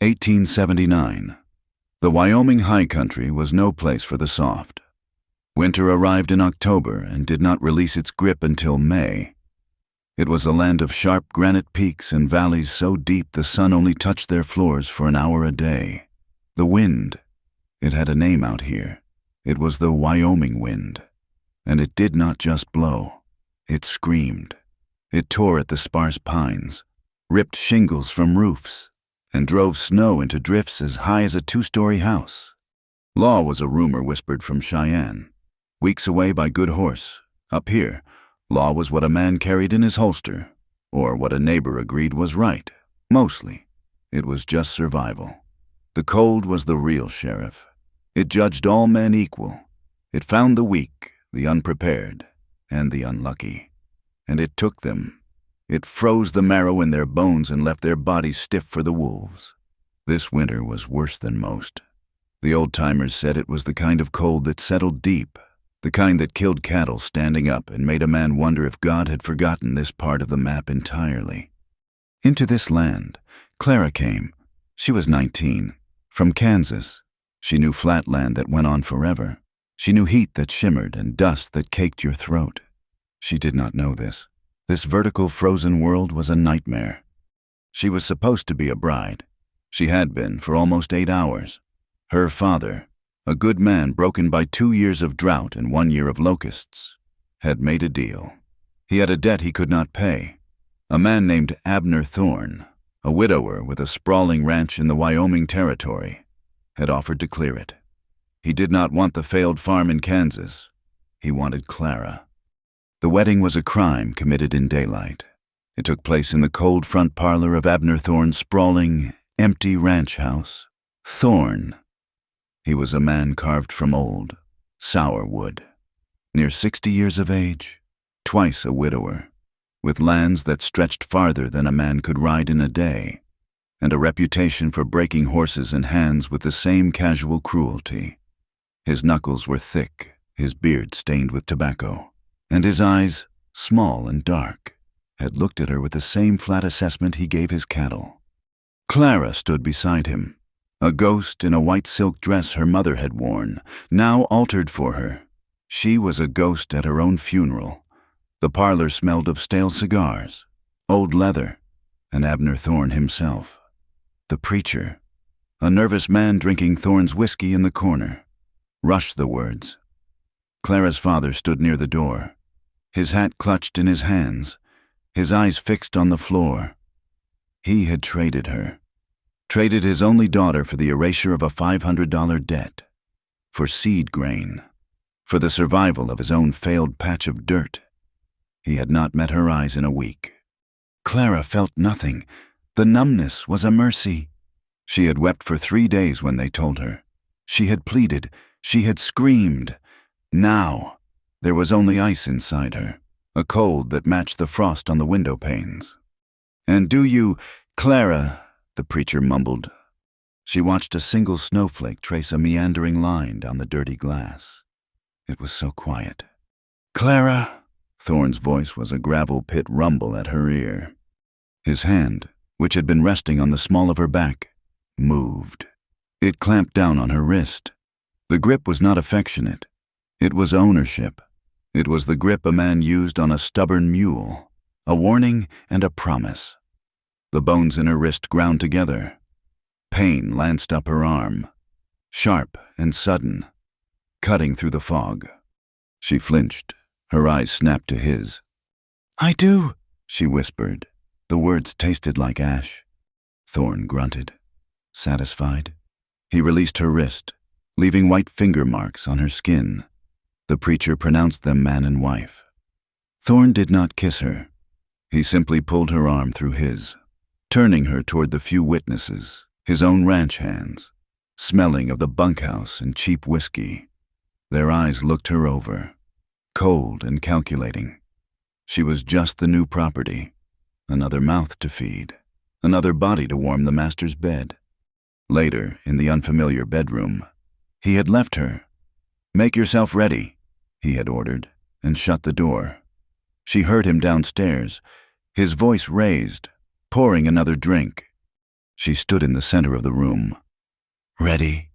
1879. The Wyoming high country was no place for the soft. Winter arrived in October and did not release its grip until May. It was a land of sharp granite peaks and valleys so deep the sun only touched their floors for an hour a day. The wind, it had a name out here. It was the Wyoming wind. And it did not just blow. It screamed. It tore at the sparse pines, ripped shingles from roofs, and drove snow into drifts as high as a 2-story house. Law was a rumor whispered from Cheyenne. Weeks away by Good Horse. Up here, law was what a man carried in his holster, or what a neighbor agreed was right. Mostly, it was just survival. The cold was the real sheriff. It judged all men equal. It found the weak, the unprepared, and the unlucky. And it took them. It froze the marrow in their bones and left their bodies stiff for the wolves. This winter was worse than most. The old-timers said it was the kind of cold that settled deep, the kind that killed cattle standing up and made a man wonder if God had forgotten this part of the map entirely. Into this land, Clara came. She was 19, from Kansas. She knew flat land that went on forever. She knew heat that shimmered and dust that caked your throat. She did not know this. This vertical frozen world was a nightmare. She was supposed to be a bride. She had been for almost 8 hours. Her father, a good man broken by 2 years of drought and 1 year of locusts, had made a deal. He had a debt he could not pay. A man named Abner Thorne, a widower with a sprawling ranch in the Wyoming Territory, had offered to clear it. He did not want the failed farm in Kansas. He wanted Clara. The wedding was a crime committed in daylight. It took place in the cold front parlor of Abner Thorne's sprawling, empty ranch house. Thorne. He was a man carved from old, sour wood. Near 60 years of age, twice a widower, with lands that stretched farther than a man could ride in a day, and a reputation for breaking horses and hands with the same casual cruelty. His knuckles were thick, his beard stained with tobacco, and his eyes, small and dark, had looked at her with the same flat assessment he gave his cattle. Clara stood beside him, a ghost in a white silk dress her mother had worn, now altered for her. She was a ghost at her own funeral. The parlor smelled of stale cigars, old leather, and Abner Thorne himself. The preacher, a nervous man drinking Thorne's whiskey in the corner, rushed the words. Clara's father stood near the door, his hat clutched in his hands, his eyes fixed on the floor. He had traded her, traded his only daughter for the erasure of a $500 debt, for seed grain, for the survival of his own failed patch of dirt. He had not met her eyes in a week. Clara felt nothing. The numbness was a mercy. She had wept for 3 days when they told her. She had pleaded. She had screamed. Now, there was only ice inside her, a cold that matched the frost on the window panes. "And do you, Clara," the preacher mumbled. She watched a single snowflake trace a meandering line down the dirty glass. It was so quiet. "Clara," Thorne's voice was a gravel pit rumble at her ear. His hand, which had been resting on the small of her back, moved. It clamped down on her wrist. The grip was not affectionate. It was ownership. It was the grip a man used on a stubborn mule, a warning and a promise. The bones in her wrist ground together. Pain lanced up her arm, sharp and sudden, cutting through the fog. She flinched. Her eyes snapped to his. "I do," she whispered. The words tasted like ash. Thorne grunted. Satisfied? He released her wrist, leaving white finger marks on her skin. The preacher pronounced them man and wife. Thorne did not kiss her. He simply pulled her arm through his, turning her toward the few witnesses, his own ranch hands, smelling of the bunkhouse and cheap whiskey. Their eyes looked her over, cold and calculating. She was just the new property, another mouth to feed, another body to warm the master's bed. Later, in the unfamiliar bedroom, he had left her. "Make yourself ready," he had ordered, and shut the door. She heard him downstairs, his voice raised, pouring another drink. She stood in the center of the room. "Ready?"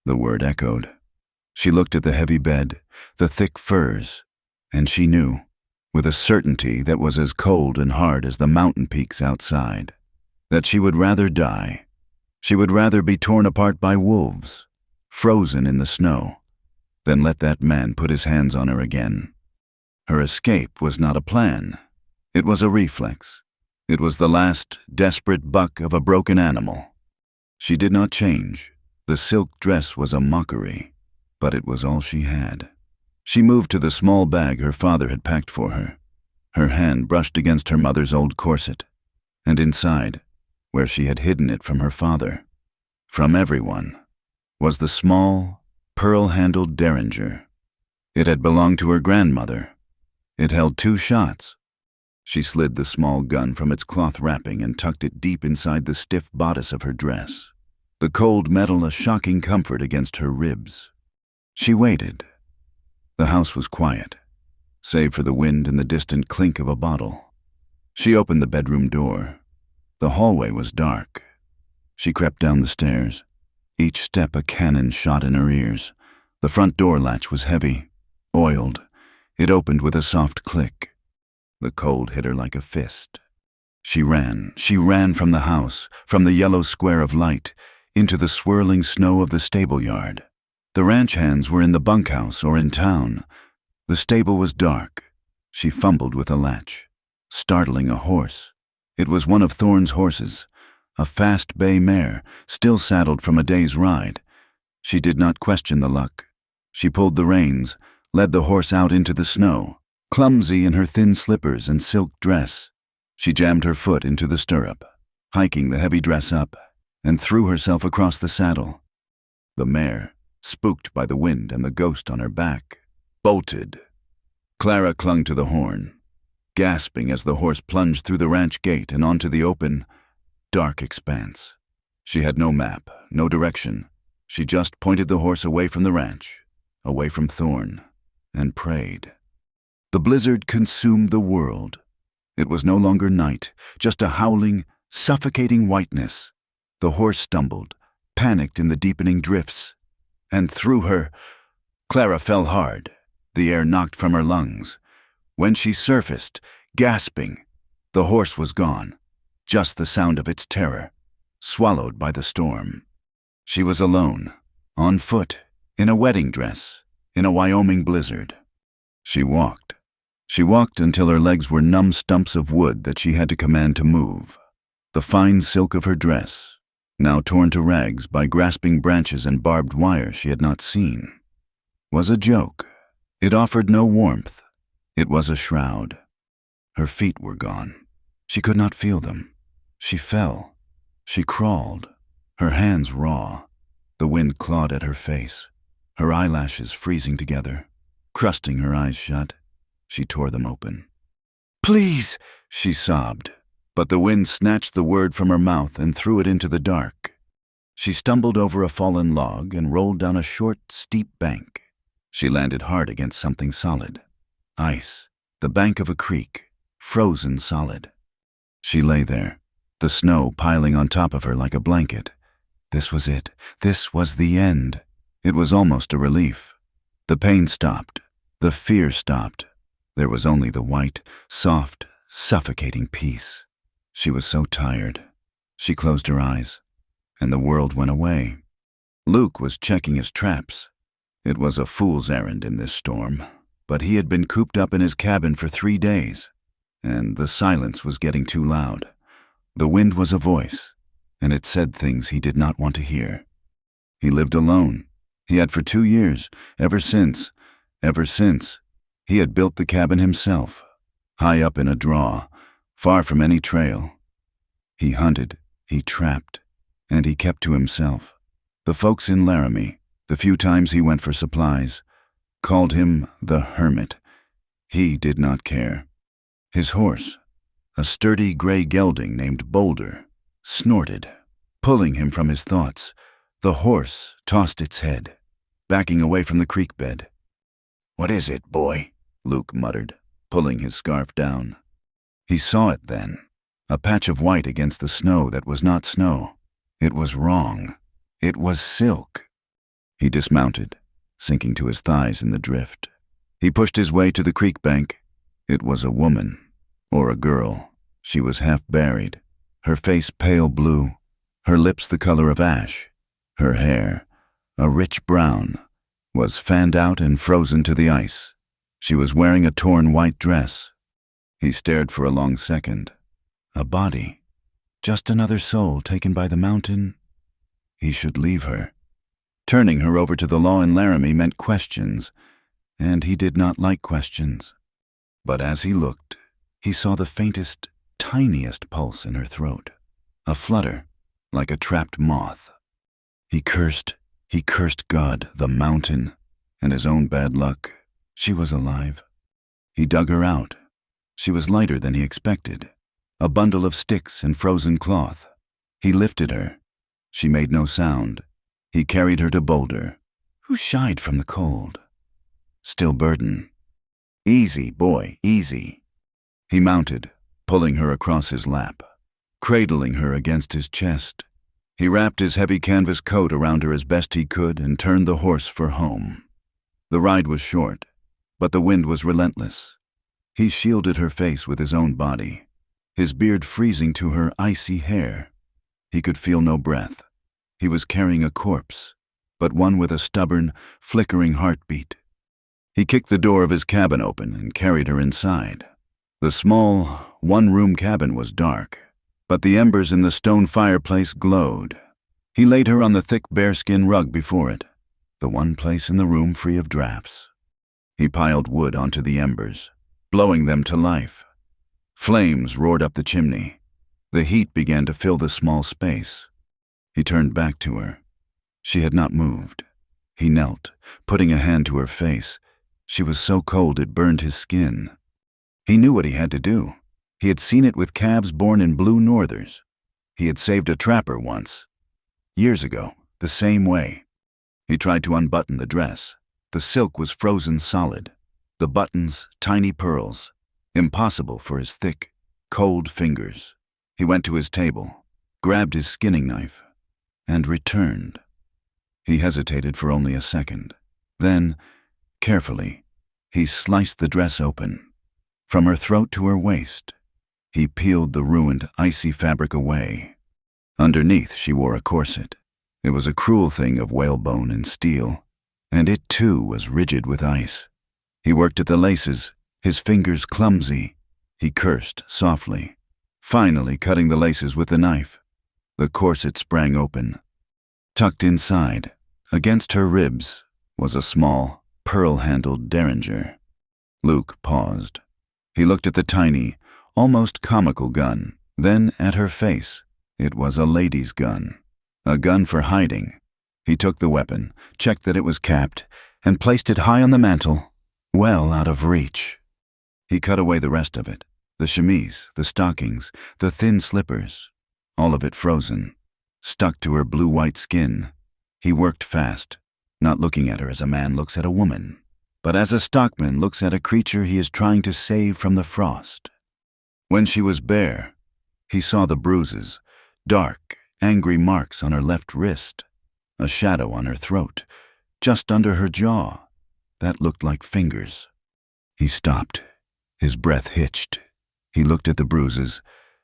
The word echoed. She looked at the heavy bed, the thick furs, and she knew, with a certainty that was as cold and hard as the mountain peaks outside, that she would rather die. She would rather be torn apart by wolves, frozen in the snow, than let that man put his hands on her again. Her escape was not a plan. It was a reflex. It was the last desperate buck of a broken animal. She did not change. The silk dress was a mockery, but it was all she had. She moved to the small bag her father had packed for her. Her hand brushed against her mother's old corset, and inside, where she had hidden it from her father, from everyone, was the small, pearl-handled derringer. It had belonged to her grandmother. It held 2 shots. She slid the small gun from its cloth wrapping and tucked it deep inside the stiff bodice of her dress, the cold metal a shocking comfort against her ribs. She waited. The house was quiet, save for the wind and the distant clink of a bottle. She opened the bedroom door. The hallway was dark. She crept down the stairs, each step a cannon shot in her ears. The front door latch was heavy, oiled. It opened with a soft click. The cold hit her like a fist. She ran from the house, from the yellow square of light, into the swirling snow of the stable yard. The ranch hands were in the bunkhouse or in town. The stable was dark. She fumbled with a latch, startling a horse. It was one of Thorne's horses, a fast bay mare, still saddled from a day's ride. She did not question the luck. She pulled the reins, led the horse out into the snow, clumsy in her thin slippers and silk dress. She jammed her foot into the stirrup, hiking the heavy dress up, and threw herself across the saddle. The mare, spooked by the wind and the ghost on her back, bolted. Clara clung to the horn, gasping as the horse plunged through the ranch gate and onto the open, dark expanse. She had no map, no direction. She just pointed the horse away from the ranch, away from Thorne, and prayed. The blizzard consumed the world. It was no longer night, just a howling, suffocating whiteness. The horse stumbled, panicked in the deepening drifts, and through her, Clara fell hard. The air knocked from her lungs. When she surfaced, gasping, the horse was gone, just the sound of its terror, swallowed by the storm. She was alone, on foot, in a wedding dress, in a Wyoming blizzard. She walked. She walked until her legs were numb stumps of wood that she had to command to move. The fine silk of her dress, now torn to rags by grasping branches and barbed wire she had not seen, was a joke. It offered no warmth. It was a shroud. Her feet were gone. She could not feel them. She fell. She crawled, her hands raw. The wind clawed at her face, her eyelashes freezing together, crusting her eyes shut. She tore them open. "Please," she sobbed, but the wind snatched the word from her mouth and threw it into the dark. She stumbled over a fallen log and rolled down a short, steep bank. She landed hard against something solid. Ice, the bank of a creek, frozen solid. She lay there, the snow piling on top of her like a blanket. This was it. This was the end. It was almost a relief. The pain stopped. The fear stopped. There was only the white, soft, suffocating peace. She was so tired. She closed her eyes, and the world went away. Luke was checking his traps. It was a fool's errand in this storm, but he had been cooped up in his cabin for 3 days, and the silence was getting too loud. The wind was a voice, and it said things he did not want to hear. He lived alone. He had for 2 years, ever since, he had built the cabin himself, high up in a draw, far from any trail. He hunted, he trapped, and he kept to himself. The folks in Laramie, the few times he went for supplies, called him the hermit. He did not care. His horse, a sturdy gray gelding named Boulder, snorted, pulling him from his thoughts. The horse tossed its head, backing away from the creek bed. "What is it, boy?" Luke muttered, pulling his scarf down. He saw it then, a patch of white against the snow that was not snow. It was wrong. It was silk. He dismounted, sinking to his thighs in the drift. He pushed his way to the creek bank. It was a woman, or a girl. She was half buried, her face pale blue, her lips the color of ash. Her hair, a rich brown, was fanned out and frozen to the ice. She was wearing a torn white dress. He stared for a long second. A body. Just another soul taken by the mountain. He should leave her. Turning her over to the law in Laramie meant questions, and he did not like questions. But as he looked, he saw the faintest, tiniest pulse in her throat, a flutter, like a trapped moth. He cursed God, the mountain, and his own bad luck. She was alive. He dug her out. She was lighter than he expected, a bundle of sticks and frozen cloth. He lifted her. She made no sound. He carried her to Boulder, who shied from the cold. Still burden. Easy, boy, easy. He mounted, pulling her across his lap, cradling her against his chest. He wrapped his heavy canvas coat around her as best he could and turned the horse for home. The ride was short, but the wind was relentless. He shielded her face with his own body, his beard freezing to her icy hair. He could feel no breath. He was carrying a corpse, but one with a stubborn, flickering heartbeat. He kicked the door of his cabin open and carried her inside. The small, one-room cabin was dark, but the embers in the stone fireplace glowed. He laid her on the thick bearskin rug before it, the one place in the room free of drafts. He piled wood onto the embers, blowing them to life. Flames roared up the chimney. The heat began to fill the small space. He turned back to her. She had not moved. He knelt, putting a hand to her face. She was so cold it burned his skin. He knew what he had to do. He had seen it with calves born in blue northers. He had saved a trapper once. Years ago, the same way. He tried to unbutton the dress. The silk was frozen solid. The buttons, tiny pearls. Impossible for his thick, cold fingers. He went to his table, grabbed his skinning knife, and returned. He hesitated for only a second. Then, carefully, he sliced the dress open. From her throat to her waist, he peeled the ruined, icy fabric away. Underneath, she wore a corset. It was a cruel thing of whalebone and steel, and it too was rigid with ice. He worked at the laces, his fingers clumsy. He cursed softly, finally cutting the laces with the knife. The corset sprang open. Tucked inside, against her ribs, was a small, pearl-handled derringer. Luke paused. He looked at the tiny, almost comical gun, then at her face. It was a lady's gun, a gun for hiding. He took the weapon, checked that it was capped, and placed it high on the mantel, well out of reach. He cut away the rest of it, the chemise, the stockings, the thin slippers, all of it frozen, stuck to her blue-white skin. He worked fast, not looking at her as a man looks at a woman, but as a stockman looks at a creature he is trying to save from the frost. When she was bare, he saw the bruises, dark, angry marks on her left wrist, a shadow on her throat, just under her jaw, that looked like fingers. He stopped. His breath hitched. He looked at the bruises,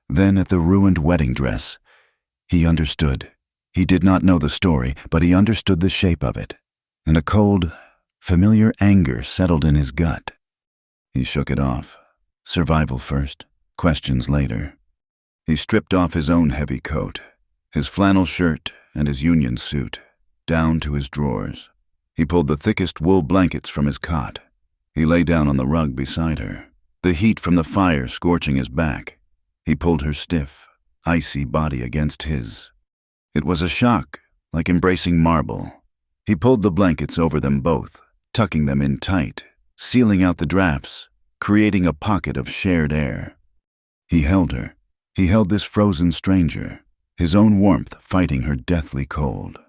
then at the ruined wedding dress. He understood. He did not know the story, but he understood the shape of it, and a cold, familiar anger settled in his gut. He shook it off. Survival first, questions later. He stripped off his own heavy coat, his flannel shirt and his union suit, down to his drawers. He pulled the thickest wool blankets from his cot. He lay down on the rug beside her, the heat from the fire scorching his back. He pulled her stiff, icy body against his. It was a shock, like embracing marble. He pulled the blankets over them both, tucking them in tight, sealing out the drafts, creating a pocket of shared air. He held her. He held this frozen stranger, his own warmth fighting her deathly cold.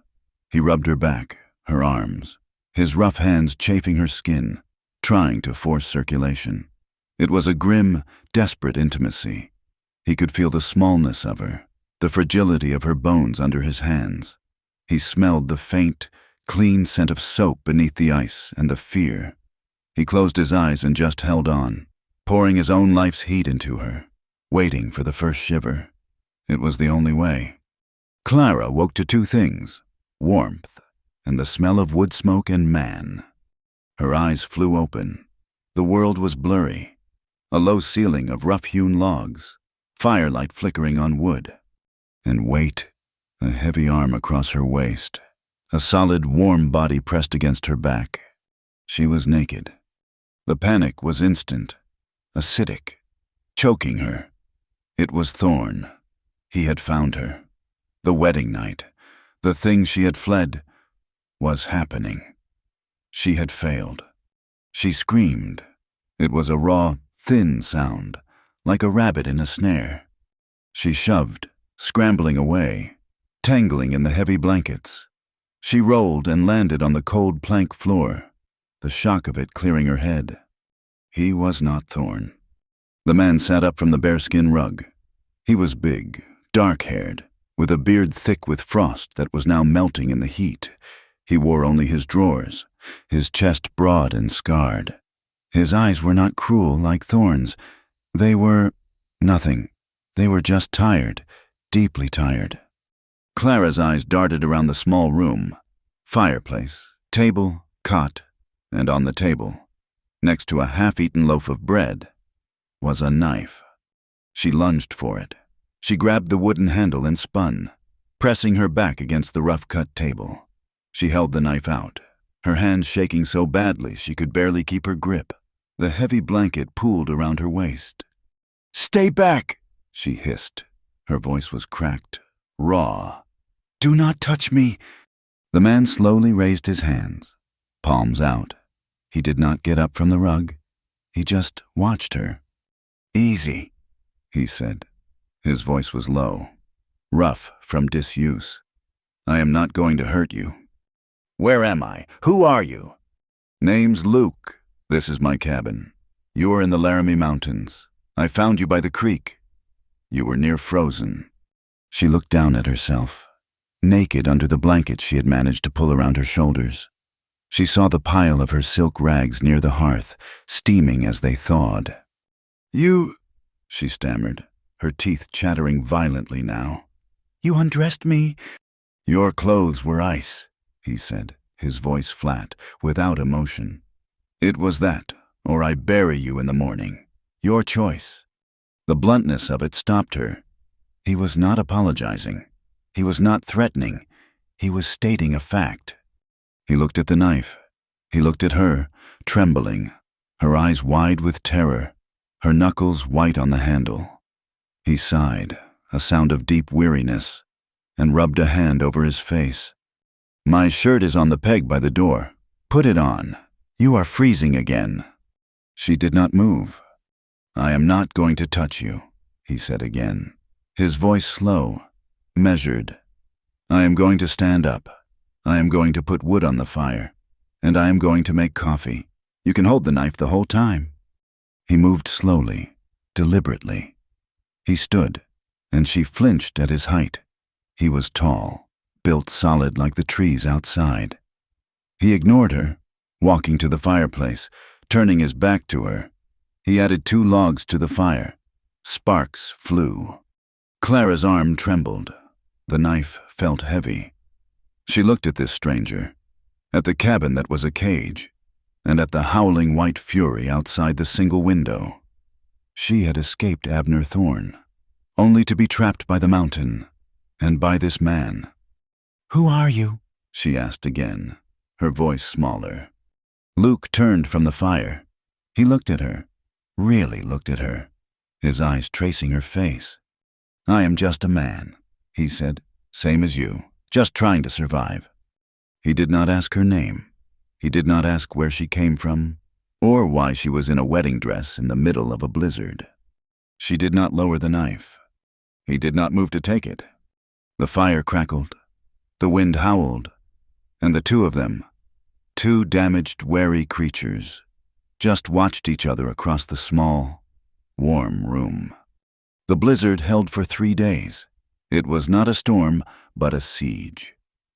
He rubbed her back, her arms, his rough hands chafing her skin, trying to force circulation. It was a grim, desperate intimacy. He could feel the smallness of her, the fragility of her bones under his hands. He smelled the faint, clean scent of soap beneath the ice and the fear. He closed his eyes and just held on, pouring his own life's heat into her, waiting for the first shiver. It was the only way. Clara woke to two things: warmth and the smell of wood smoke and man. Her eyes flew open. The world was blurry. A low ceiling of rough-hewn logs, firelight flickering on wood. And weight, a heavy arm across her waist, a solid, warm body pressed against her back. She was naked. The panic was instant, acidic, choking her. It was Thorn. He had found her. The wedding night, the thing she had fled, was happening. She had failed. She screamed. It was a raw, thin sound, like a rabbit in a snare. She shoved, scrambling away, tangling in the heavy blankets. She rolled and landed on the cold plank floor, the shock of it clearing her head. He was not Thorn. The man sat up from the bearskin rug. He was big, dark-haired, with a beard thick with frost that was now melting in the heat. He wore only his drawers, his chest broad and scarred. His eyes were not cruel like Thorn's. They were nothing. They were just tired, deeply tired. Clara's eyes darted around the small room. Fireplace, table, cot, and on the table, next to a half-eaten loaf of bread, was a knife. She lunged for it. She grabbed the wooden handle and spun, pressing her back against the rough-cut table. She held the knife out, her hands shaking so badly she could barely keep her grip. The heavy blanket pooled around her waist. "Stay back!" she hissed. Her voice was cracked, raw. "Do not touch me!" The man slowly raised his hands, palms out. He did not get up from the rug. He just watched her. "Easy," he said. His voice was low, rough from disuse. "I am not going to hurt you." "Where am I? Who are you?" "Name's Luke. This is my cabin. You are in the Laramie Mountains. I found you by the creek. You were near frozen." She looked down at herself, naked under the blanket she had managed to pull around her shoulders. She saw the pile of her silk rags near the hearth, steaming as they thawed. "You," she stammered, her teeth chattering violently now. "You undressed me?" "Your clothes were ice," he said, his voice flat, without emotion. "It was that, or I bury you in the morning. Your choice." The bluntness of it stopped her. He was not apologizing. He was not threatening. He was stating a fact. He looked at the knife. He looked at her, trembling, her eyes wide with terror, her knuckles white on the handle. He sighed, a sound of deep weariness, and rubbed a hand over his face. "My shirt is on the peg by the door. Put it on. You are freezing again." She did not move. "I am not going to touch you," he said again, his voice slow, measured. "I am going to stand up. I am going to put wood on the fire, and I am going to make coffee. You can hold the knife the whole time." He moved slowly, deliberately. He stood, and she flinched at his height. He was tall, built solid like the trees outside. He ignored her, walking to the fireplace, turning his back to her. He added 2 logs to the fire. Sparks flew. Clara's arm trembled. The knife felt heavy. She looked at this stranger, at the cabin that was a cage, and at the howling white fury outside the single window. She had escaped Abner Thorn, only to be trapped by the mountain, and by this man. "Who are you?" she asked again, her voice smaller. Luke turned from the fire. He looked at her, really looked at her, his eyes tracing her face. "I am just a man," he said, "same as you, just trying to survive." He did not ask her name. He did not ask where she came from, or why she was in a wedding dress in the middle of a blizzard. She did not lower the knife. He did not move to take it. The fire crackled. The wind howled. And the two of them, 2 damaged, wary creatures, just watched each other across the small, warm room. The blizzard held for 3 days. It was not a storm, but a siege.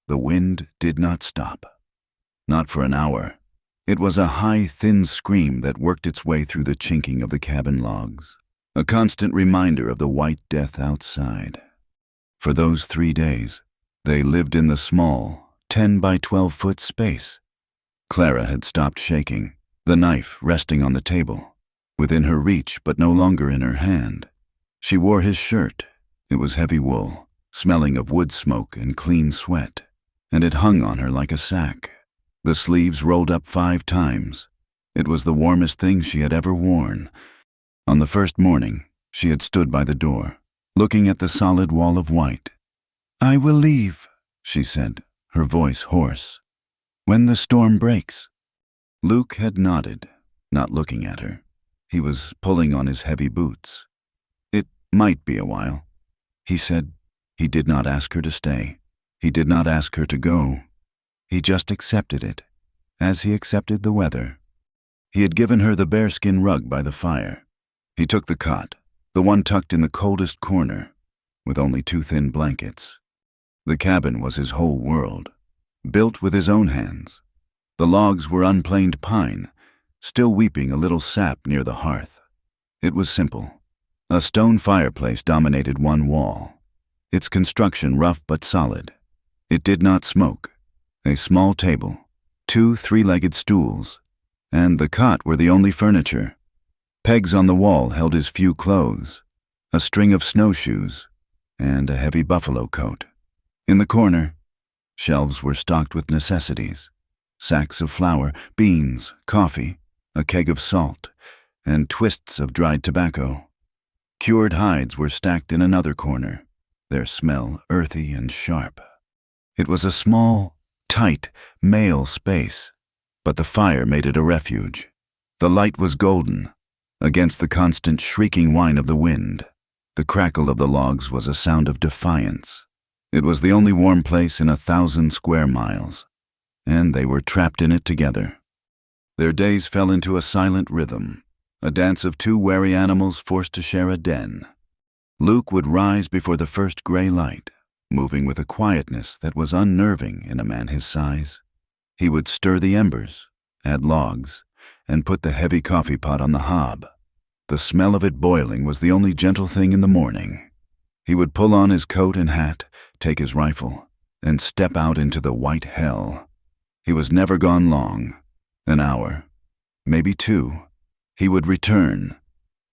The wind did not stop. Not for an hour. It was a high, thin scream that worked its way through the chinking of the cabin logs, a constant reminder of the white death outside. For those 3 days, they lived in the small, 10 by 12-foot space. Clara had stopped shaking, the knife resting on the table, within her reach but no longer in her hand. She wore his shirt. It was heavy wool, smelling of wood smoke and clean sweat, and it hung on her like a sack. The sleeves rolled up 5 times. It was the warmest thing she had ever worn. On the first morning, she had stood by the door, looking at the solid wall of white. "I will leave," she said, her voice hoarse. "When the storm breaks." Luke had nodded, not looking at her. He was pulling on his heavy boots. "It might be a while," he said. He did not ask her to stay. He did not ask her to go. He just accepted it, as he accepted the weather. He had given her the bearskin rug by the fire. He took the cot, the one tucked in the coldest corner, with only 2 thin blankets. The cabin was his whole world, built with his own hands. The logs were unplaned pine, still weeping a little sap near the hearth. It was simple. A stone fireplace dominated one wall, its construction rough but solid. It did not smoke. A small table, 2 3-legged stools, and the cot were the only furniture. Pegs on the wall held his few clothes, a string of snowshoes, and a heavy buffalo coat. In the corner, shelves were stocked with necessities: sacks of flour, beans, coffee, a keg of salt, and twists of dried tobacco. Cured hides were stacked in another corner, their smell earthy and sharp. It was a small, tight, male space, but the fire made it a refuge. The light was golden, against the constant shrieking whine of the wind. The crackle of the logs was a sound of defiance. It was the only warm place in 1,000 square miles, and they were trapped in it together. Their days fell into a silent rhythm, a dance of 2 wary animals forced to share a den. Luke would rise before the first gray light, moving with a quietness that was unnerving in a man his size. He would stir the embers, add logs, and put the heavy coffee pot on the hob. The smell of it boiling was the only gentle thing in the morning. He would pull on his coat and hat, take his rifle, and step out into the white hell. He was never gone long. An hour, maybe 2. He would return,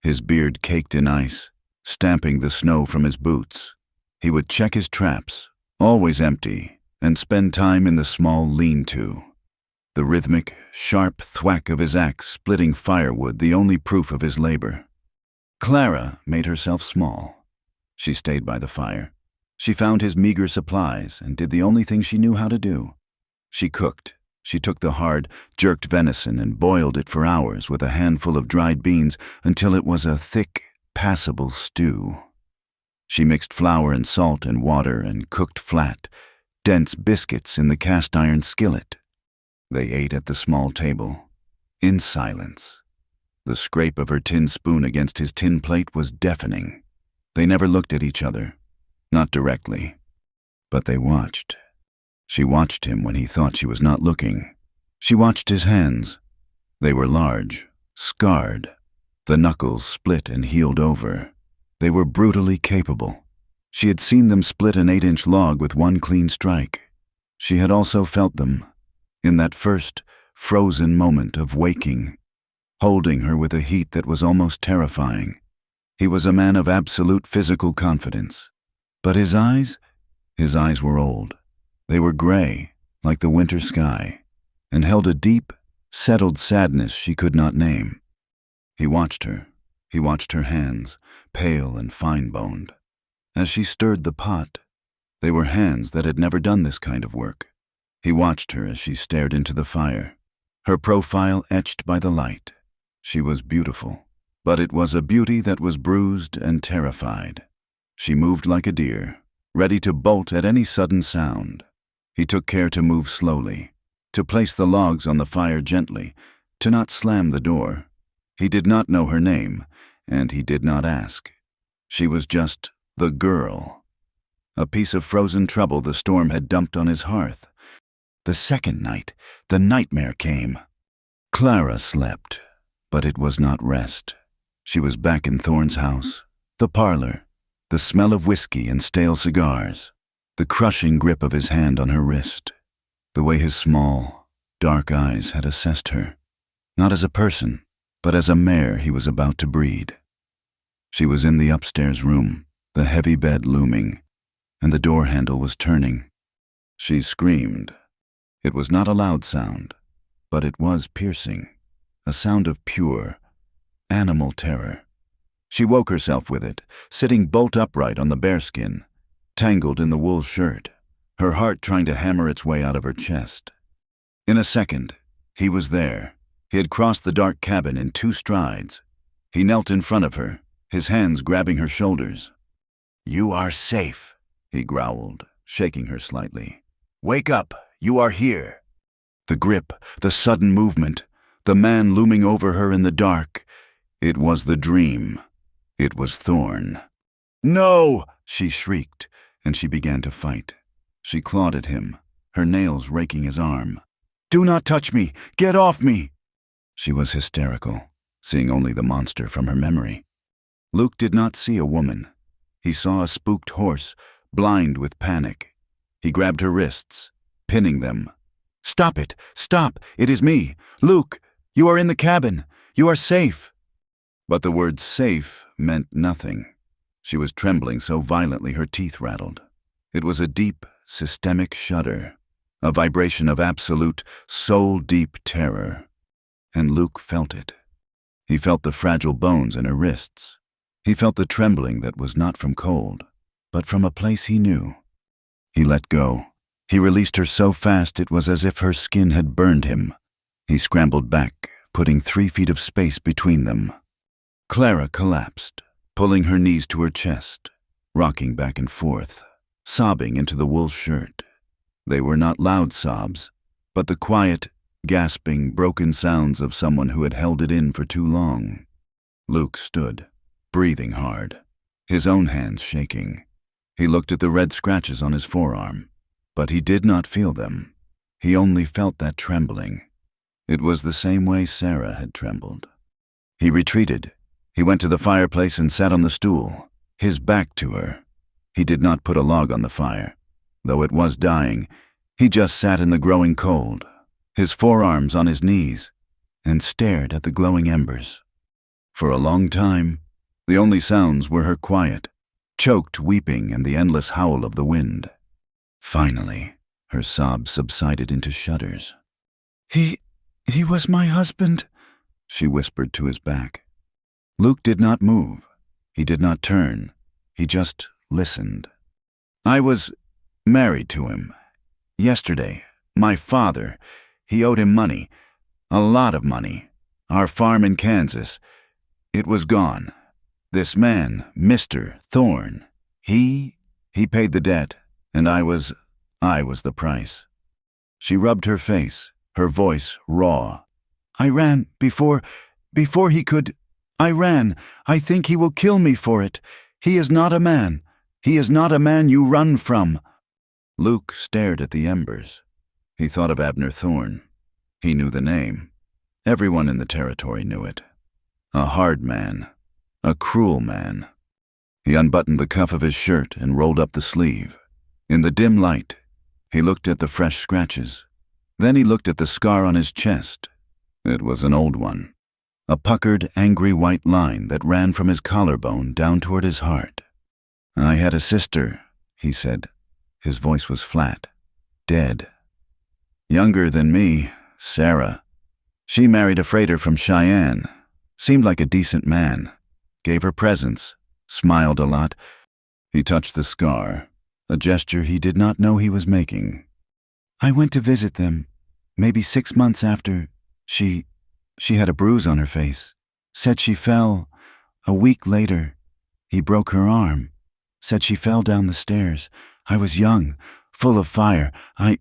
his beard caked in ice, stamping the snow from his boots. He would check his traps, always empty, and spend time in the small lean-to. The rhythmic, sharp thwack of his axe splitting firewood the only proof of his labor. Clara made herself small. She stayed by the fire. She found his meager supplies and did the only thing she knew how to do. She cooked. She took the hard, jerked venison and boiled it for hours with a handful of dried beans until it was a thick, passable stew. She mixed flour and salt and water and cooked flat, dense biscuits in the cast-iron skillet. They ate at the small table, in silence. The scrape of her tin spoon against his tin plate was deafening. They never looked at each other, not directly, but they watched. She watched him when he thought she was not looking. She watched his hands. They were large, scarred, the knuckles split and healed over. They were brutally capable. She had seen them split an 8-inch log with one clean strike. She had also felt them, in that first, frozen moment of waking, holding her with a heat that was almost terrifying. He was a man of absolute physical confidence. But his eyes were old. They were gray, like the winter sky, and held a deep, settled sadness she could not name. He watched her. He watched her hands, pale and fine-boned. As she stirred the pot, they were hands that had never done this kind of work. He watched her as she stared into the fire, her profile etched by the light. She was beautiful, but it was a beauty that was bruised and terrified. She moved like a deer, ready to bolt at any sudden sound. He took care to move slowly, to place the logs on the fire gently, to not slam the door. He did not know her name, and he did not ask. She was just the girl. A piece of frozen trouble the storm had dumped on his hearth. The second night, the nightmare came. Clara slept, but it was not rest. She was back in Thorne's house, the parlor, the smell of whiskey and stale cigars, the crushing grip of his hand on her wrist, the way his small, dark eyes had assessed her, not as a person, but as a mare he was about to breed. She was in the upstairs room, the heavy bed looming, and the door handle was turning. She screamed. It was not a loud sound, but it was piercing, a sound of pure, animal terror. She woke herself with it, sitting bolt upright on the bearskin, tangled in the wool shirt, her heart trying to hammer its way out of her chest. In a second, he was there. He had crossed the dark cabin in 2 strides. He knelt in front of her, his hands grabbing her shoulders. "You are safe," he growled, shaking her slightly. "Wake up, you are here." The grip, the sudden movement, the man looming over her in the dark. It was the dream. It was Thorne. "No!" she shrieked, and she began to fight. She clawed at him, her nails raking his arm. "Do not touch me! Get off me!" She was hysterical, seeing only the monster from her memory. Luke did not see a woman. He saw a spooked horse, blind with panic. He grabbed her wrists, pinning them. "Stop it! Stop! It is me! Luke! You are in the cabin! You are safe!" But the word safe meant nothing. She was trembling so violently her teeth rattled. It was a deep, systemic shudder, a vibration of absolute, soul-deep terror. And Luke felt it. He felt the fragile bones in her wrists. He felt the trembling that was not from cold, but from a place he knew. He let go. He released her so fast it was as if her skin had burned him. He scrambled back, putting 3 feet of space between them. Clara collapsed, pulling her knees to her chest, rocking back and forth, sobbing into the wool shirt. They were not loud sobs, but the quiet, gasping, broken sounds of someone who had held it in for too long. Luke stood, breathing hard, his own hands shaking. He looked at the red scratches on his forearm, but he did not feel them. He only felt that trembling. It was the same way Sarah had trembled. He retreated. He went to the fireplace and sat on the stool, his back to her. He did not put a log on the fire. Though it was dying, he just sat in the growing cold, his forearms on his knees, and stared at the glowing embers. For a long time, the only sounds were her quiet, choked weeping and the endless howl of the wind. Finally, her sobs subsided into shudders. He was my husband," she whispered to his back. Luke did not move. He did not turn. He just listened. "I was married to him. Yesterday, my father, he owed him money. A lot of money. Our farm in Kansas. It was gone. This man, Mr. Thorne, he paid the debt, and I was the price." She rubbed her face, her voice raw. "I ran before he could. I ran. I think he will kill me for it. He is not a man. He is not a man you run from." Luke stared at the embers. He thought of Abner Thorne. He knew the name. Everyone in the territory knew it. A hard man. A cruel man. He unbuttoned the cuff of his shirt and rolled up the sleeve. In the dim light, he looked at the fresh scratches. Then he looked at the scar on his chest. It was an old one. A puckered, angry white line that ran from his collarbone down toward his heart. "I had a sister," he said. His voice was flat. "Dead. Younger than me, Sarah. She married a freighter from Cheyenne. Seemed like a decent man. Gave her presents. Smiled a lot." He touched the scar, a gesture he did not know he was making. "I went to visit them. Maybe 6 months after, she had a bruise on her face. Said she fell. A week later, he broke her arm. Said she fell down the stairs. I was young, full of fire. I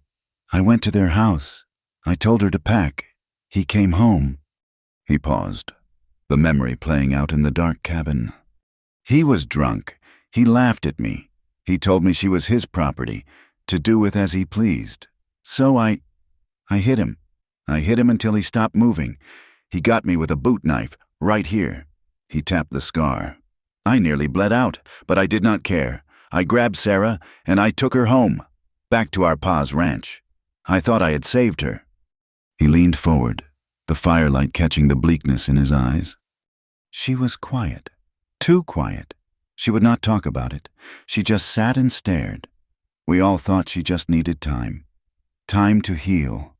went to their house. I told her to pack. He came home." He paused, the memory playing out in the dark cabin. He was drunk. He laughed at me. He told me she was his property, to do with as he pleased. So I hit him. I hit him until he stopped moving. He got me with a boot knife, right here. He tapped the scar. I nearly bled out, but I did not care. I grabbed Sarah, and I took her home, back to our pa's ranch. I thought I had saved her. He leaned forward, the firelight catching the bleakness in his eyes. She was quiet, too quiet. She would not talk about it. She just sat and stared. We all thought she just needed time. Time to heal.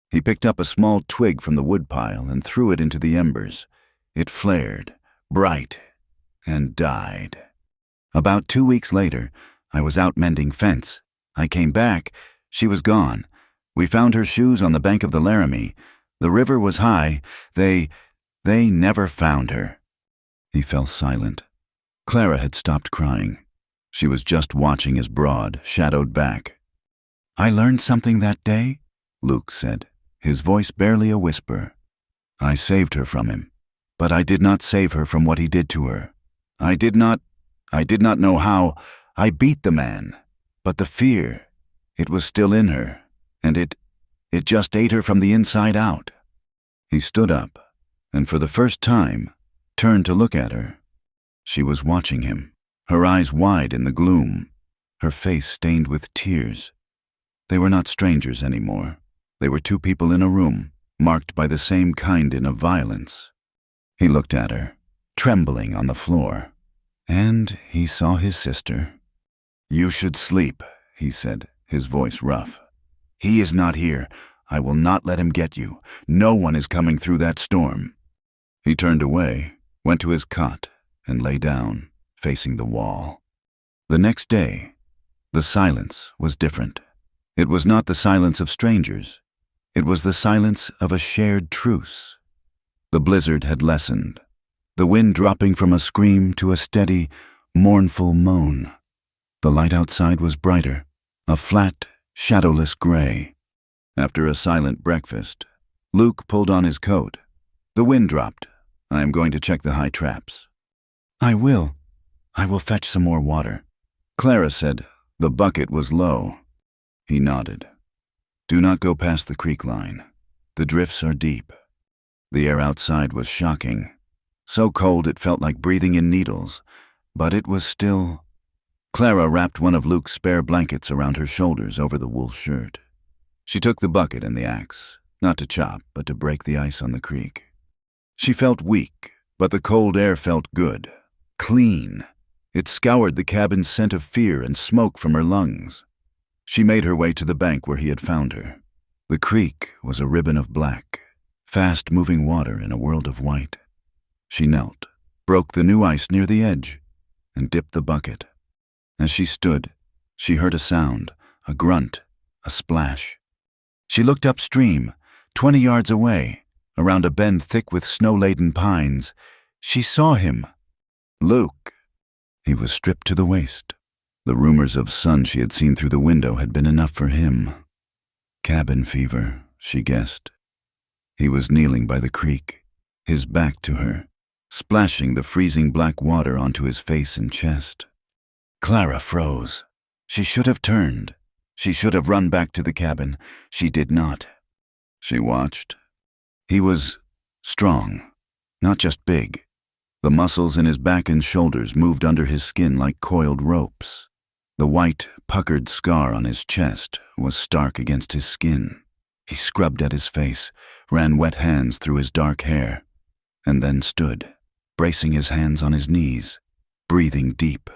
He picked up a small twig from the woodpile and threw it into the embers. It flared, bright, and died. About 2 weeks later, I was out mending fence. I came back. She was gone. We found her shoes on the bank of the Laramie. The river was high. They never found her. He fell silent. Clara had stopped crying. She was just watching his broad, shadowed back. "I learned something that day," Luke said, his voice barely a whisper. "I saved her from him, but I did not save her from what he did to her. I did not know how. I beat the man, but the fear, it was still in her, and it just ate her from the inside out." He stood up, and for the first time, turned to look at her. She was watching him, her eyes wide in the gloom, her face stained with tears. They were not strangers anymore. They were two people in a room, marked by the same kind of violence. He looked at her, trembling on the floor, and he saw his sister. "You should sleep," he said, his voice rough. "He is not here. I will not let him get you. No one is coming through that storm." He turned away, went to his cot, and lay down, facing the wall. The next day, the silence was different. It was not the silence of strangers. It was the silence of a shared truce. The blizzard had lessened, the wind dropping from a scream to a steady, mournful moan. The light outside was brighter, a flat, shadowless gray. After a silent breakfast, Luke pulled on his coat. The wind dropped. "I am going to check the high traps." I will fetch some more water." Clara said the bucket was low. He nodded. "Do not go past the creek line. The drifts are deep." The air outside was shocking. So cold it felt like breathing in needles, but it was still. Clara wrapped one of Luke's spare blankets around her shoulders over the wool shirt. She took the bucket and the axe, not to chop, but to break the ice on the creek. She felt weak, but the cold air felt good. Clean. It scoured the cabin's scent of fear and smoke from her lungs. She made her way to the bank where he had found her. The creek was a ribbon of black, fast-moving water in a world of white. She knelt, broke the new ice near the edge, and dipped the bucket. As she stood, she heard a sound, a grunt, a splash. She looked upstream, 20 yards away, around a bend thick with snow-laden pines. She saw him. Luke. He was stripped to the waist. The rumors of sun she had seen through the window had been enough for him. Cabin fever, she guessed. He was kneeling by the creek, his back to her, splashing the freezing black water onto his face and chest. Clara froze. She should have turned. She should have run back to the cabin. She did not. She watched. He was strong, not just big. The muscles in his back and shoulders moved under his skin like coiled ropes. The white, puckered scar on his chest was stark against his skin. He scrubbed at his face, ran wet hands through his dark hair, and then stood, bracing his hands on his knees, breathing deep.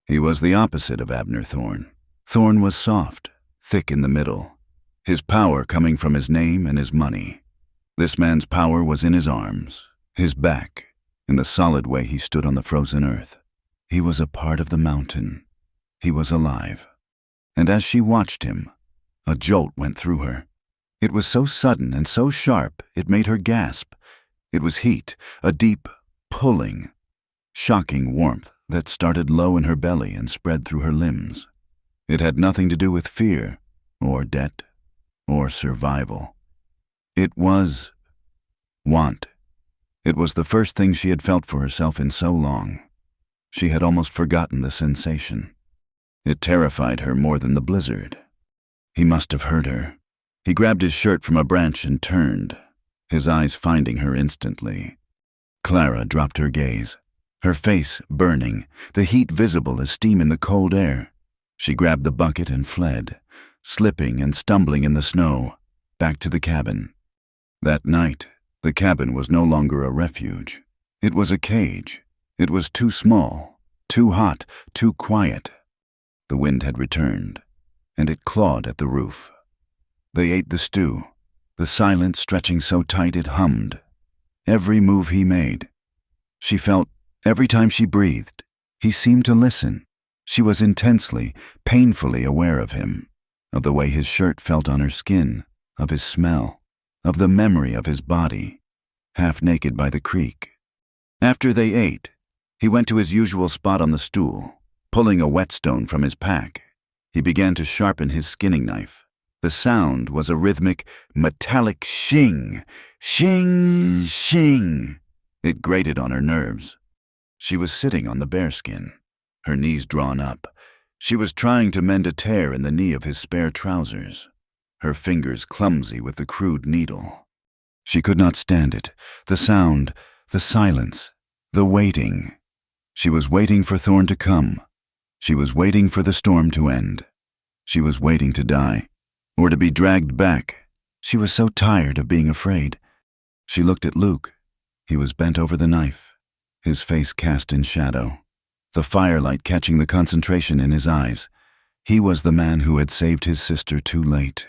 He was the opposite of Abner Thorne. Thorne was soft, thick in the middle, his power coming from his name and his money. This man's power was in his arms, his back, in the solid way he stood on the frozen earth. He was a part of the mountain. He was alive. And as she watched him, a jolt went through her. It was so sudden and so sharp it made her gasp. It was heat, a deep, pulling, shocking warmth that started low in her belly and spread through her limbs. It had nothing to do with fear, or debt, or survival. It was want. It was the first thing she had felt for herself in so long. She had almost forgotten the sensation. It terrified her more than the blizzard. He must have heard her. He grabbed his shirt from a branch and turned, his eyes finding her instantly. Clara dropped her gaze, her face burning, the heat visible as steam in the cold air. She grabbed the bucket and fled, slipping and stumbling in the snow, back to the cabin. That night, the cabin was no longer a refuge. It was a cage. It was too small, too hot, too quiet. The wind had returned, and it clawed at the roof. They ate the stew, the silence stretching so tight it hummed. Every move he made. She felt, every time she breathed, he seemed to listen. She was intensely, painfully aware of him, of the way his shirt felt on her skin, of his smell, of the memory of his body, half naked by the creek. After they ate, he went to his usual spot on the stool, pulling a whetstone from his pack. He began to sharpen his skinning knife. The sound was a rhythmic, metallic shing, shing, shing. It grated on her nerves. She was sitting on the bearskin, her knees drawn up. She was trying to mend a tear in the knee of his spare trousers, her fingers clumsy with the crude needle. She could not stand it, the sound, the silence, the waiting. She was waiting for Thorn to come. She was waiting for the storm to end. She was waiting to die, or to be dragged back. She was so tired of being afraid. She looked at Luke. He was bent over the knife, his face cast in shadow, the firelight catching the concentration in his eyes. He was the man who had saved his sister too late.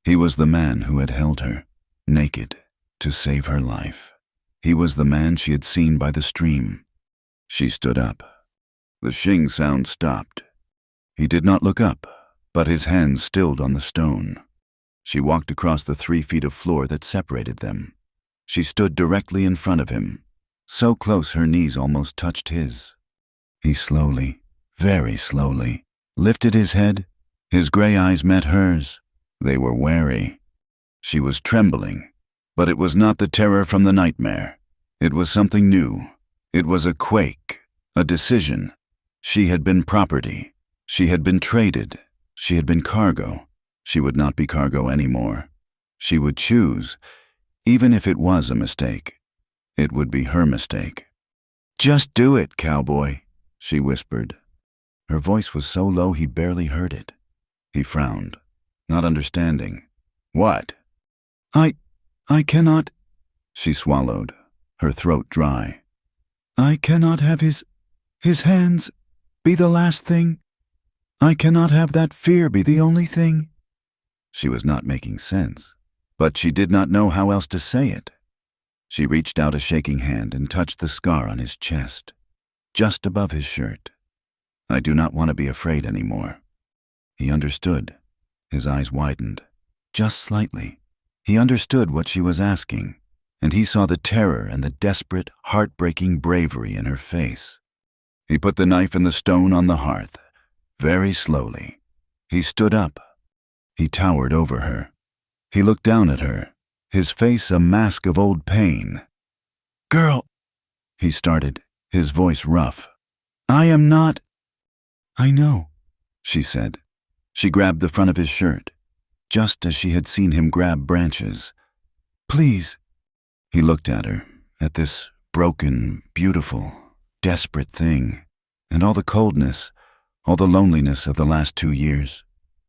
He was the man who had held her, naked, to save her life. He was the man she had seen by the stream. She stood up. The shing sound stopped. He did not look up, but his hands stilled on the stone. She walked across the 3 feet of floor that separated them. She stood directly in front of him, so close her knees almost touched his. He slowly, very slowly, lifted his head. His gray eyes met hers. They were wary. She was trembling, but it was not the terror from the nightmare. It was something new. It was a quake, a decision. She had been property. She had been traded. She had been cargo. She would not be cargo anymore. She would choose, even if it was a mistake. It would be her mistake. "Just do it, Cowboy," she whispered. Her voice was so low he barely heard it. He frowned, not understanding. "What?" I cannot," she swallowed, her throat dry. "I cannot have his hands be the last thing. I cannot have that fear be the only thing." She was not making sense, but she did not know how else to say it. She reached out a shaking hand and touched the scar on his chest, just above his shirt. "I do not want to be afraid anymore." He understood. His eyes widened, just slightly. He understood what she was asking, and he saw the terror and the desperate, heartbreaking bravery in her face. He put the knife and the stone on the hearth, very slowly. He stood up. He towered over her. He looked down at her, his face a mask of old pain. "Girl," he started, his voice rough. "I am not—" "I know," she said. She grabbed the front of his shirt, just as she had seen him grab branches. "Please." He looked at her, at this broken, beautiful, desperate thing, and all the coldness, all the loneliness of the last 2 years,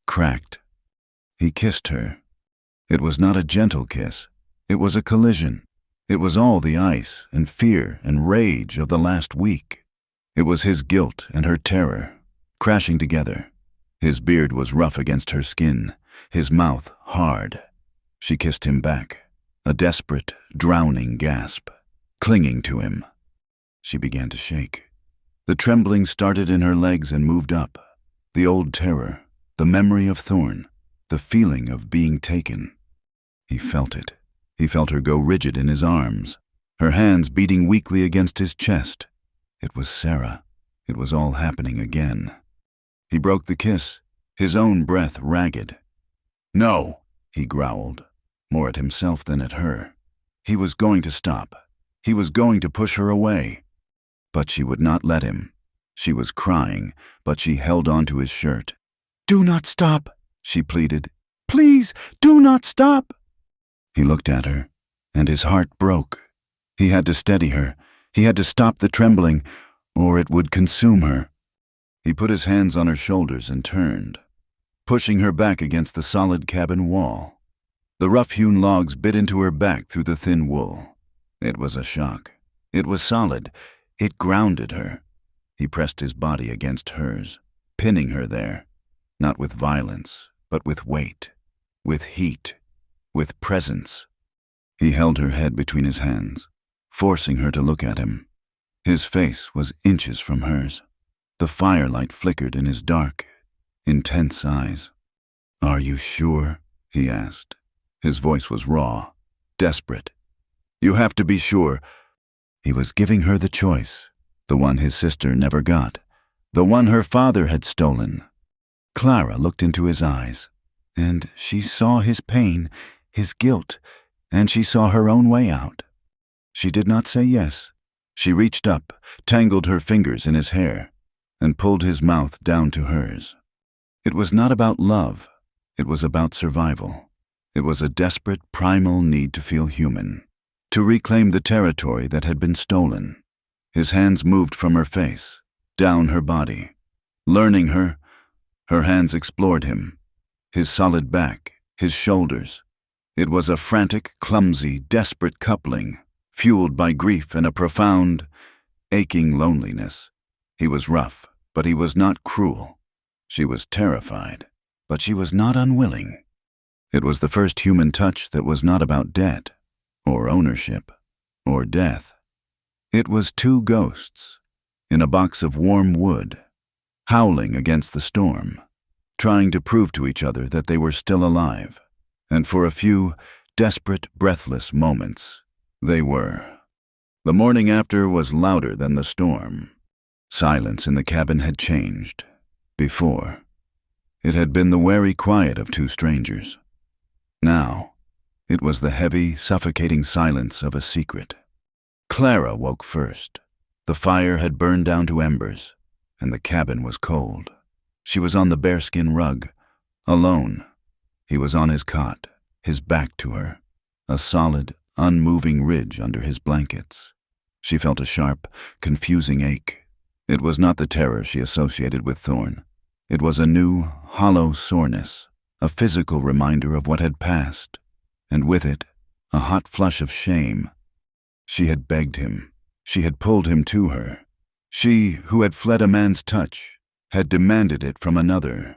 cracked. He kissed her. It was not a gentle kiss. It was a collision. It was all the ice and fear and rage of the last week. It was his guilt and her terror, crashing together. His beard was rough against her skin, his mouth hard. She kissed him back, a desperate, drowning gasp, clinging to him. She began to shake. The trembling started in her legs and moved up. The old terror, the memory of Thorn, the feeling of being taken. He felt it. He felt her go rigid in his arms, her hands beating weakly against his chest. It was Sarah. It was all happening again. He broke the kiss, his own breath ragged. "No," he growled, more at himself than at her. He was going to stop. He was going to push her away. But she would not let him. She was crying, but she held on to his shirt. "Do not stop," she pleaded. "Please, do not stop." He looked at her, and his heart broke. He had to steady her. He had to stop the trembling, or it would consume her. He put his hands on her shoulders and turned, pushing her back against the solid cabin wall. The rough-hewn logs bit into her back through the thin wool. It was a shock. It was solid. It grounded her. He pressed his body against hers, pinning her there, not with violence, but with weight, with heat, with presence. He held her head between his hands, forcing her to look at him. His face was inches from hers. The firelight flickered in his dark, intense eyes. "Are you sure?" he asked. His voice was raw, desperate. "You have to be sure." He was giving her the choice, the one his sister never got, the one her father had stolen. Clara looked into his eyes, and she saw his pain, his guilt, and she saw her own way out. She did not say yes. She reached up, tangled her fingers in his hair, and pulled his mouth down to hers. It was not about love. It was about survival. It was a desperate, primal need to feel human, to reclaim the territory that had been stolen. His hands moved from her face, down her body. Learning her hands explored him, his solid back, his shoulders. It was a frantic, clumsy, desperate coupling, fueled by grief and a profound, aching loneliness. He was rough, but he was not cruel. She was terrified, but she was not unwilling. It was the first human touch that was not about debt, or ownership, or death. It was two ghosts, in a box of warm wood, howling against the storm, trying to prove to each other that they were still alive. And for a few desperate, breathless moments, they were. The morning after was louder than the storm. Silence in the cabin had changed. Before, it had been the wary quiet of two strangers. Now, it was the heavy, suffocating silence of a secret. Clara woke first. The fire had burned down to embers, and the cabin was cold. She was on the bearskin rug, alone. He was on his cot, his back to her, a solid, unmoving ridge under his blankets. She felt a sharp, confusing ache. It was not the terror she associated with Thorn. It was a new, hollow soreness, a physical reminder of what had passed, and with it, a hot flush of shame. She had begged him. She had pulled him to her. She, who had fled a man's touch, had demanded it from another.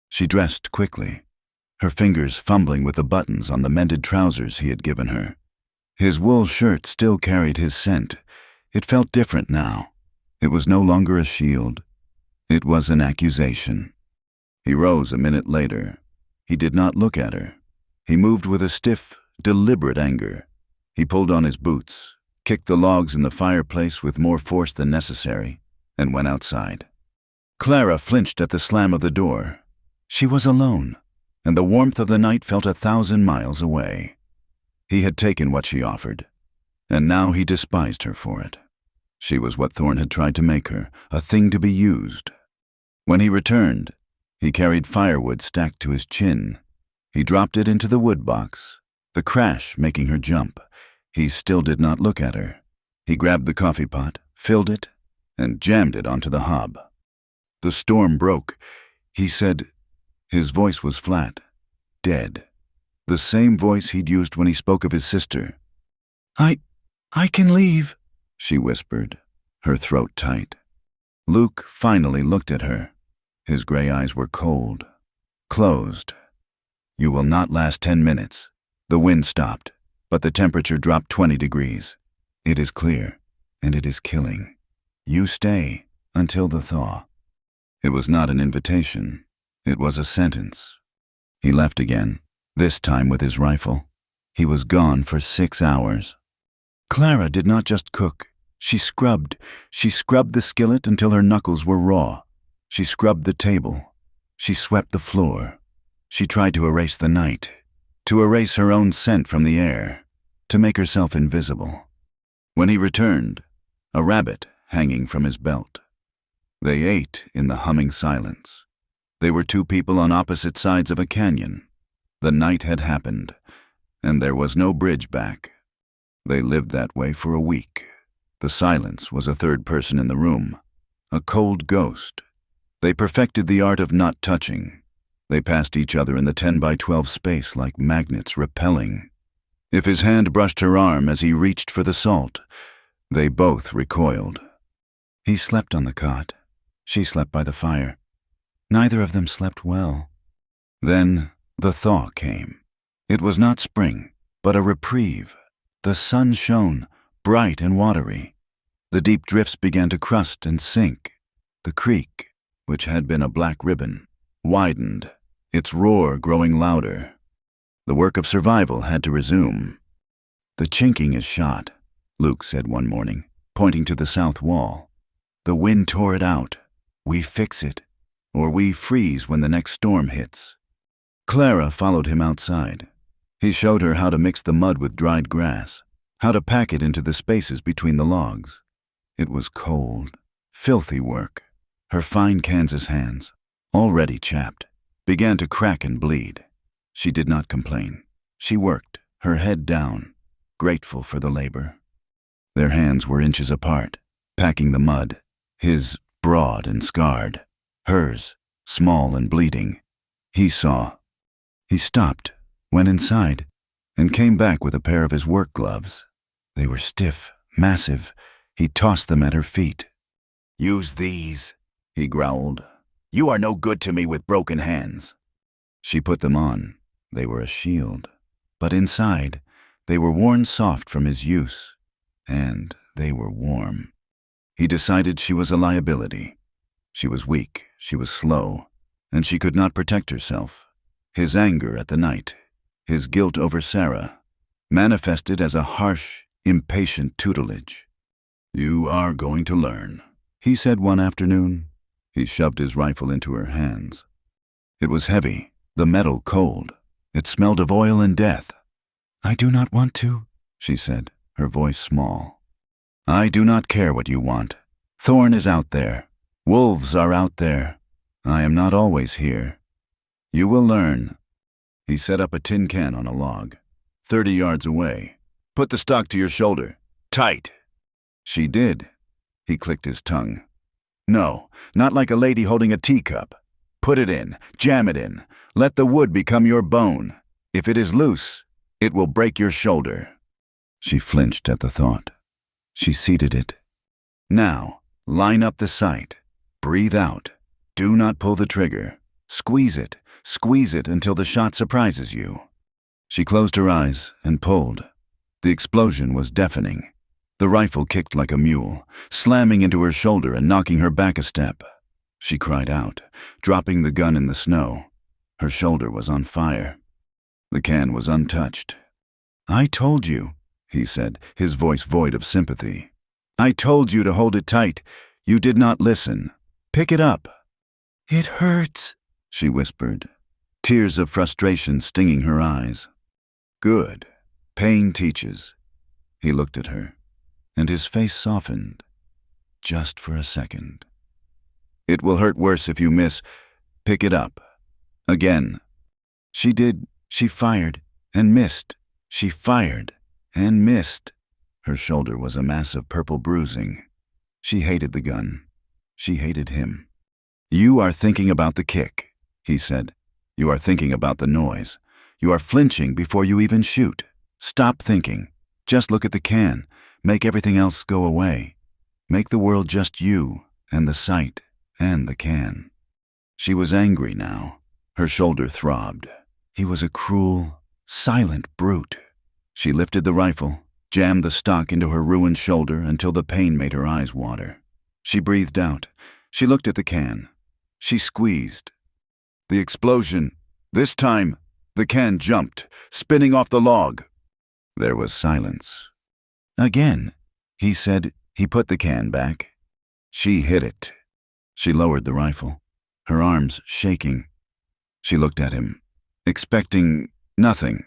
She dressed quickly, her fingers fumbling with the buttons on the mended trousers he had given her. His wool shirt still carried his scent. It felt different now. It was no longer a shield. It was an accusation. He rose a minute later. He did not look at her. He moved with a stiff, deliberate anger. He pulled on his boots, kicked the logs in the fireplace with more force than necessary, and went outside. Clara flinched at the slam of the door. She was alone, and the warmth of the night felt 1,000 miles away. He had taken what she offered, and now he despised her for it. She was what Thorn had tried to make her, a thing to be used. When he returned, he carried firewood stacked to his chin. He dropped it into the wood box, the crash making her jump. He still did not look at her. He grabbed the coffee pot, filled it, and jammed it onto the hob. The storm broke. He said, his voice was flat, dead. The same voice he'd used when he spoke of his sister. I can leave," she whispered, her throat tight. Luke finally looked at her. His gray eyes were cold, closed. "You will not last 10 minutes. The wind stopped, but the temperature dropped 20 degrees. It is clear, and it is killing. You stay until the thaw." It was not an invitation. It was a sentence. He left again, this time with his rifle. He was gone for 6 hours. Clara did not just cook. She scrubbed. She scrubbed the skillet until her knuckles were raw. She scrubbed the table. She swept the floor. She tried to erase the night, to erase her own scent from the air, to make herself invisible. When he returned, a rabbit hanging from his belt. They ate in the humming silence. They were two people on opposite sides of a canyon. The night had happened, and there was no bridge back. They lived that way for a week. The silence was a third person in the room, a cold ghost. They perfected the art of not touching. They passed each other in the 10 by 12 space like magnets repelling. If his hand brushed her arm as he reached for the salt, they both recoiled. He slept on the cot. She slept by the fire. Neither of them slept well. Then the thaw came. It was not spring, but a reprieve. The sun shone, bright and watery. The deep drifts began to crust and sink. The creek, which had been a black ribbon, widened, its roar growing louder. The work of survival had to resume. "The chinking is shot," Luke said one morning, pointing to the south wall. "The wind tore it out. We fix it, or we freeze when the next storm hits." Clara followed him outside. He showed her how to mix the mud with dried grass, how to pack it into the spaces between the logs. It was cold, filthy work. Her fine Kansas hands, already chapped, began to crack and bleed. She did not complain. She worked, her head down, grateful for the labor. Their hands were inches apart, packing the mud, his broad and scarred, hers small and bleeding. He saw. He stopped, went inside, and came back with a pair of his work gloves. They were stiff, massive. He tossed them at her feet. "Use these," he growled. "You are no good to me with broken hands." She put them on. They were a shield. But inside, they were worn soft from his use, and they were warm. He decided she was a liability. She was weak, she was slow, and she could not protect herself. His anger at the night, his guilt over Sarah, manifested as a harsh, impatient tutelage. "You are going to learn," he said one afternoon. He shoved his rifle into her hands. It was heavy, the metal cold. It smelled of oil and death. "I do not want to," she said, her voice small. "I do not care what you want. Thorn is out there. Wolves are out there. I am not always here. You will learn." He set up a tin can on a log, 30 yards away. "Put the stock to your shoulder. Tight." She did. He clicked his tongue. "No, not like a lady holding a teacup. Put it in, jam it in. Let the wood become your bone. If it is loose, it will break your shoulder." She flinched at the thought. She seated it. "Now, line up the sight. Breathe out. Do not pull the trigger. Squeeze it until the shot surprises you." She closed her eyes and pulled. The explosion was deafening. The rifle kicked like a mule, slamming into her shoulder and knocking her back a step. She cried out, dropping the gun in the snow. Her shoulder was on fire. The can was untouched. "I told you," he said, his voice void of sympathy. "I told you to hold it tight. You did not listen. Pick it up." "It hurts," she whispered, tears of frustration stinging her eyes. "Good. Pain teaches." He looked at her, and his face softened, just for a second. "It will hurt worse if you miss. Pick it up. Again." She did. She fired and missed. She fired and missed. Her shoulder was a mass of purple bruising. She hated the gun. She hated him. "You are thinking about the kick," he said. "You are thinking about the noise. You are flinching before you even shoot. Stop thinking. Just look at the can. Make everything else go away. Make the world just you and the sight and the can." She was angry now. Her shoulder throbbed. He was a cruel, silent brute. She lifted the rifle, jammed the stock into her ruined shoulder until the pain made her eyes water. She breathed out. She looked at the can. She squeezed. The explosion. This time, the can jumped, spinning off the log. There was silence. "Again," he said. He put the can back. She hit it. She lowered the rifle, her arms shaking. She looked at him, expecting nothing.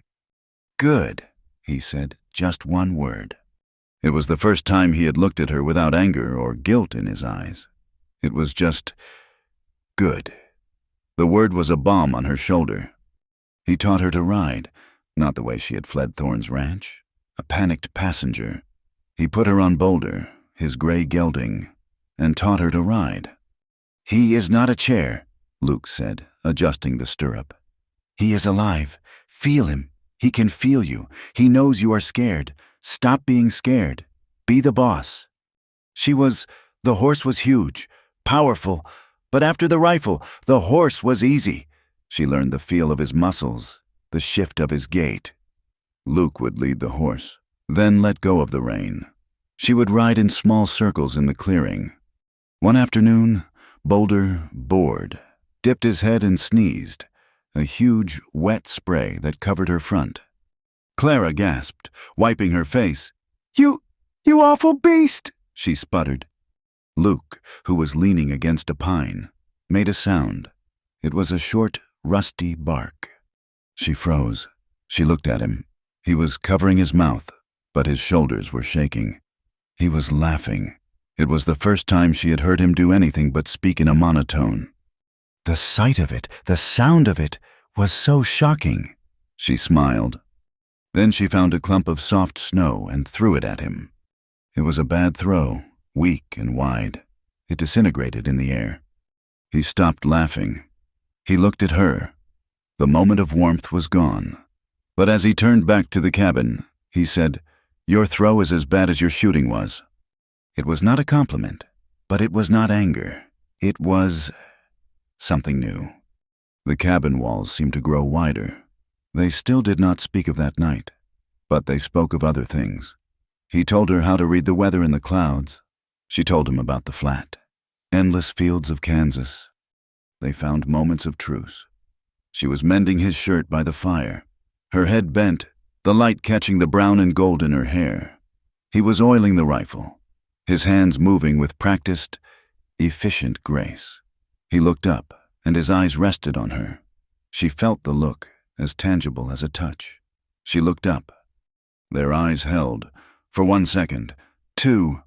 "Good," he said, just one word. It was the first time he had looked at her without anger or guilt in his eyes. It was just good. The word was a balm on her shoulder. He taught her to ride, not the way she had fled Thorne's ranch, a panicked passenger. He put her on Boulder, his gray gelding, and taught her to ride. "He is not a chair," Luke said, adjusting the stirrup. "He is alive. Feel him. He can feel you. He knows you are scared. Stop being scared. Be the boss." The horse was huge, powerful, but after the rifle, the horse was easy. She learned the feel of his muscles, the shift of his gait. Luke would lead the horse, then let go of the rein. She would ride in small circles in the clearing. One afternoon, Boulder, bored, dipped his head and sneezed, a huge, wet spray that covered her front. Clara gasped, wiping her face. You awful beast!" she sputtered. Luke, who was leaning against a pine, made a sound. It was a short, rusty bark. She froze. She looked at him. He was covering his mouth, but his shoulders were shaking. He was laughing. It was the first time she had heard him do anything but speak in a monotone. The sight of it, the sound of it, was so shocking. She smiled. Then she found a clump of soft snow and threw it at him. It was a bad throw, weak and wide. It disintegrated in the air. He stopped laughing. He looked at her. The moment of warmth was gone. But as he turned back to the cabin, he said, "Your throw is as bad as your shooting was." It was not a compliment, but it was not anger. It was something new. The cabin walls seemed to grow wider. They still did not speak of that night, but they spoke of other things. He told her how to read the weather in the clouds. She told him about the flat, endless fields of Kansas. They found moments of truce. She was mending his shirt by the fire, her head bent, the light catching the brown and gold in her hair. He was oiling the rifle, his hands moving with practiced, efficient grace. He looked up, and his eyes rested on her. She felt the look, as tangible as a touch. She looked up. Their eyes held, for 1 second, 2.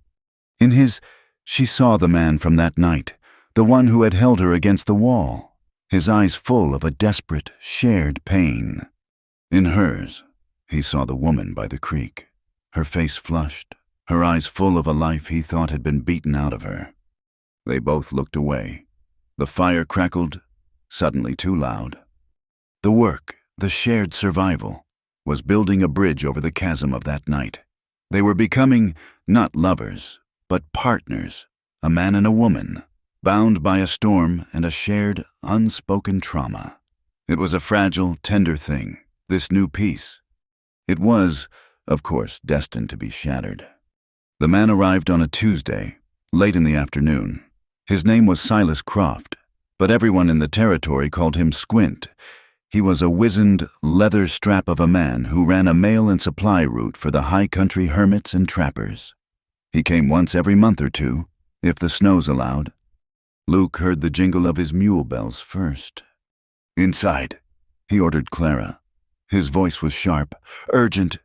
In his, she saw the man from that night, the one who had held her against the wall, his eyes full of a desperate, shared pain. In hers, he saw the woman by the creek, her face flushed, her eyes full of a life he thought had been beaten out of her. They both looked away. The fire crackled, suddenly too loud. The work, the shared survival, was building a bridge over the chasm of that night. They were becoming not lovers, but partners, a man and a woman, bound by a storm and a shared, unspoken trauma. It was a fragile, tender thing, this new peace. It was, of course, destined to be shattered. The man arrived on a Tuesday, late in the afternoon. His name was Silas Croft, but everyone in the territory called him Squint. He was a wizened, leather strap of a man who ran a mail and supply route for the high country hermits and trappers. He came once every month or two, if the snows allowed. Luke heard the jingle of his mule bells first. "Inside," he ordered Clara. His voice was sharp, urgent.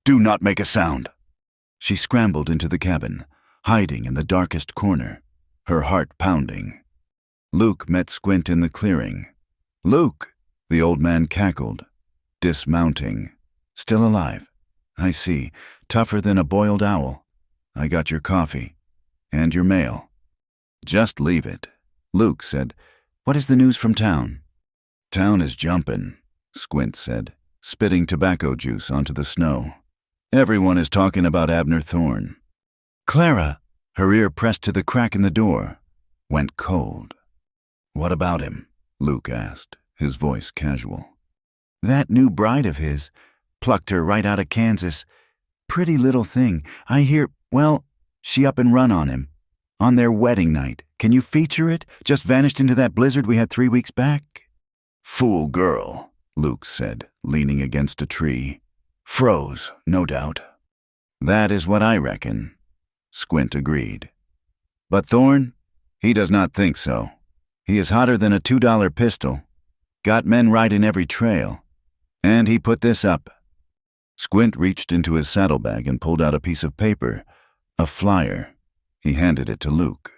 "Do not make a sound." She scrambled into the cabin, hiding in the darkest corner, her heart pounding. Luke met Squint in the clearing. "Luke!" The old man cackled, dismounting. "Still alive. I see. Tougher than a boiled owl. I got your coffee. And your mail." "Just leave it," Luke said. "What is the news from town?" "Town is jumpin'," Squint said, spitting tobacco juice onto the snow. "Everyone is talking about Abner Thorne." Clara, her ear pressed to the crack in the door, went cold. "What about him?" Luke asked, his voice casual. "That new bride of his. Plucked her right out of Kansas. Pretty little thing. I hear, well, she up and run on him. On their wedding night. Can you feature it? Just vanished into that blizzard we had 3 weeks back." "Fool girl," Luke said, leaning against a tree. "Froze, no doubt." "That is what I reckon," Squint agreed. "But Thorne? He does not think so. He is hotter than a $2 pistol. Got men riding every trail. And he put this up." Squint reached into his saddlebag and pulled out a piece of paper, a flyer. He handed it to Luke.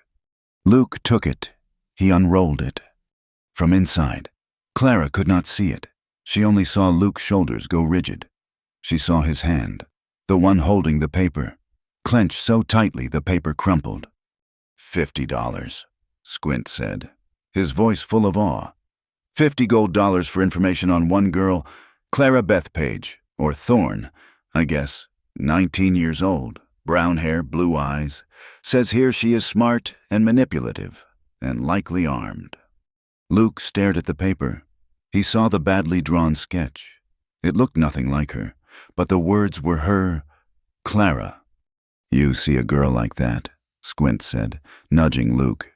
Luke took it. He unrolled it. From inside, Clara could not see it. She only saw Luke's shoulders go rigid. She saw his hand, the one holding the paper, clenched so tightly the paper crumpled. $50, Squint said, his voice full of awe. 50 gold dollars for information on one girl, Clara Bethpage, or Thorne, I guess, 19 years old, brown hair, blue eyes. Says here she is smart and manipulative, and likely armed. Luke stared at the paper. He saw the badly drawn sketch. It looked nothing like her, but the words were her, Clara. You see a girl like that, Squint said, nudging Luke.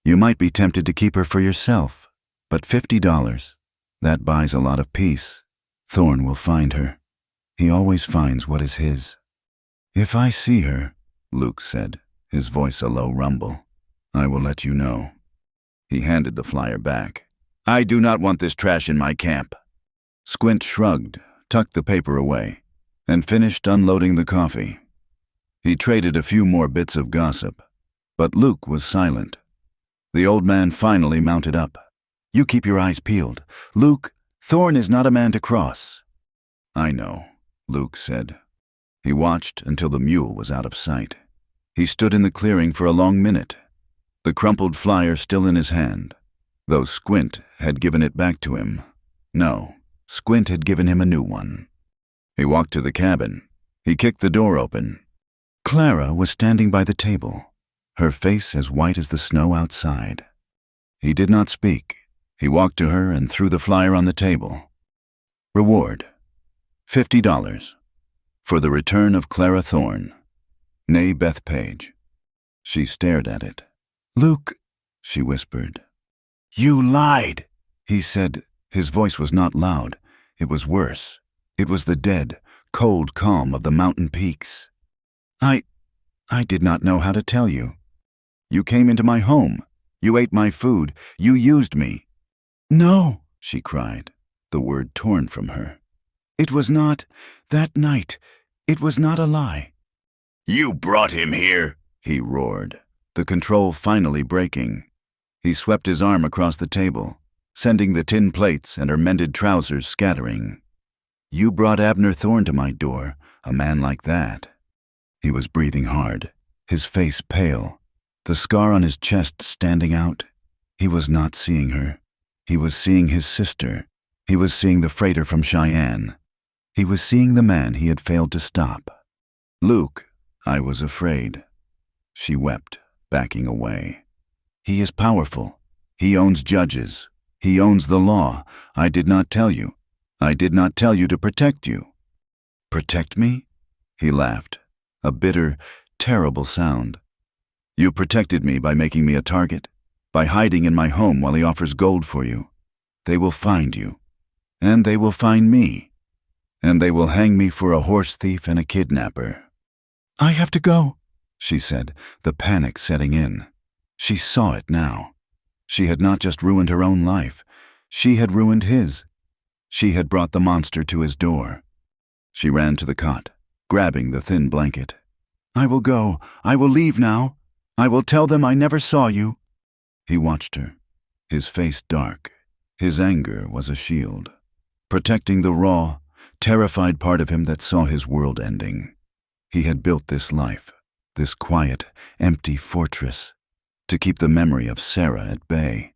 You might be tempted to keep her for yourself, but $50, that buys a lot of peace. Thorne will find her. He always finds what is his. If I see her, Luke said, his voice a low rumble, I will let you know. He handed the flyer back. I do not want this trash in my camp. Squint shrugged, tucked the paper away, and finished unloading the coffee. He traded a few more bits of gossip, but Luke was silent. The old man finally mounted up. You keep your eyes peeled. Luke, Thorne is not a man to cross. I know, Luke said. He watched until the mule was out of sight. He stood in the clearing for a long minute, the crumpled flyer still in his hand, though Squint had given it back to him. No, Squint had given him a new one. He walked to the cabin. He kicked the door open. Clara was standing by the table, her face as white as the snow outside. He did not speak. He walked to her and threw the flyer on the table. Reward, $50, for the return of Clara Thorne, née Bethpage. She stared at it. Luke, she whispered. You lied, he said. His voice was not loud. It was worse. It was the dead, cold calm of the mountain peaks. I did not know how to tell you. You came into my home. You ate my food. You used me. No, she cried, the word torn from her. It was not that night. It was not a lie. You brought him here, he roared, the control finally breaking. He swept his arm across the table, sending the tin plates and her mended trousers scattering. You brought Abner Thorne to my door, a man like that. He was breathing hard, his face pale, the scar on his chest standing out. He was not seeing her. He was seeing his sister. He was seeing the freighter from Cheyenne. He was seeing the man he had failed to stop. Luke, I was afraid. She wept, backing away. He is powerful. He owns judges. He owns the law. I did not tell you. I did not tell you to protect you. Protect me? He laughed, a bitter, terrible sound. You protected me by making me a target, by hiding in my home while he offers gold for you. They will find you, and they will find me, and they will hang me for a horse thief and a kidnapper. I have to go, she said, the panic setting in. She saw it now. She had not just ruined her own life. She had ruined his. She had brought the monster to his door. She ran to the cot, grabbing the thin blanket. I will go. I will leave now. I will tell them I never saw you. He watched her, his face dark. His anger was a shield, protecting the raw, terrified part of him that saw his world ending. He had built this life, this quiet, empty fortress, to keep the memory of Sarah at bay.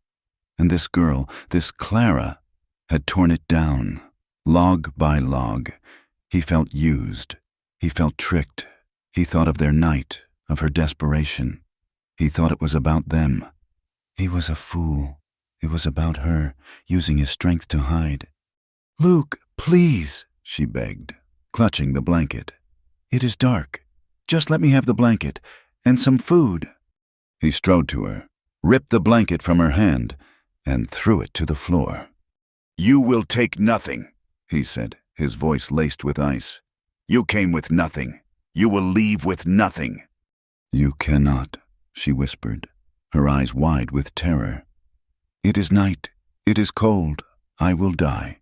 And this girl, this Clara, had torn it down, log by log. He felt used. He felt tricked. He thought of their night, of her desperation. He thought it was about them. He was a fool. It was about her, using his strength to hide. Luke, please, she begged, clutching the blanket. It is dark. Just let me have the blanket, and some food. He strode to her, ripped the blanket from her hand, and threw it to the floor. You will take nothing, he said, his voice laced with ice. You came with nothing. You will leave with nothing. You cannot, she whispered, her eyes wide with terror. It is night. It is cold. I will die.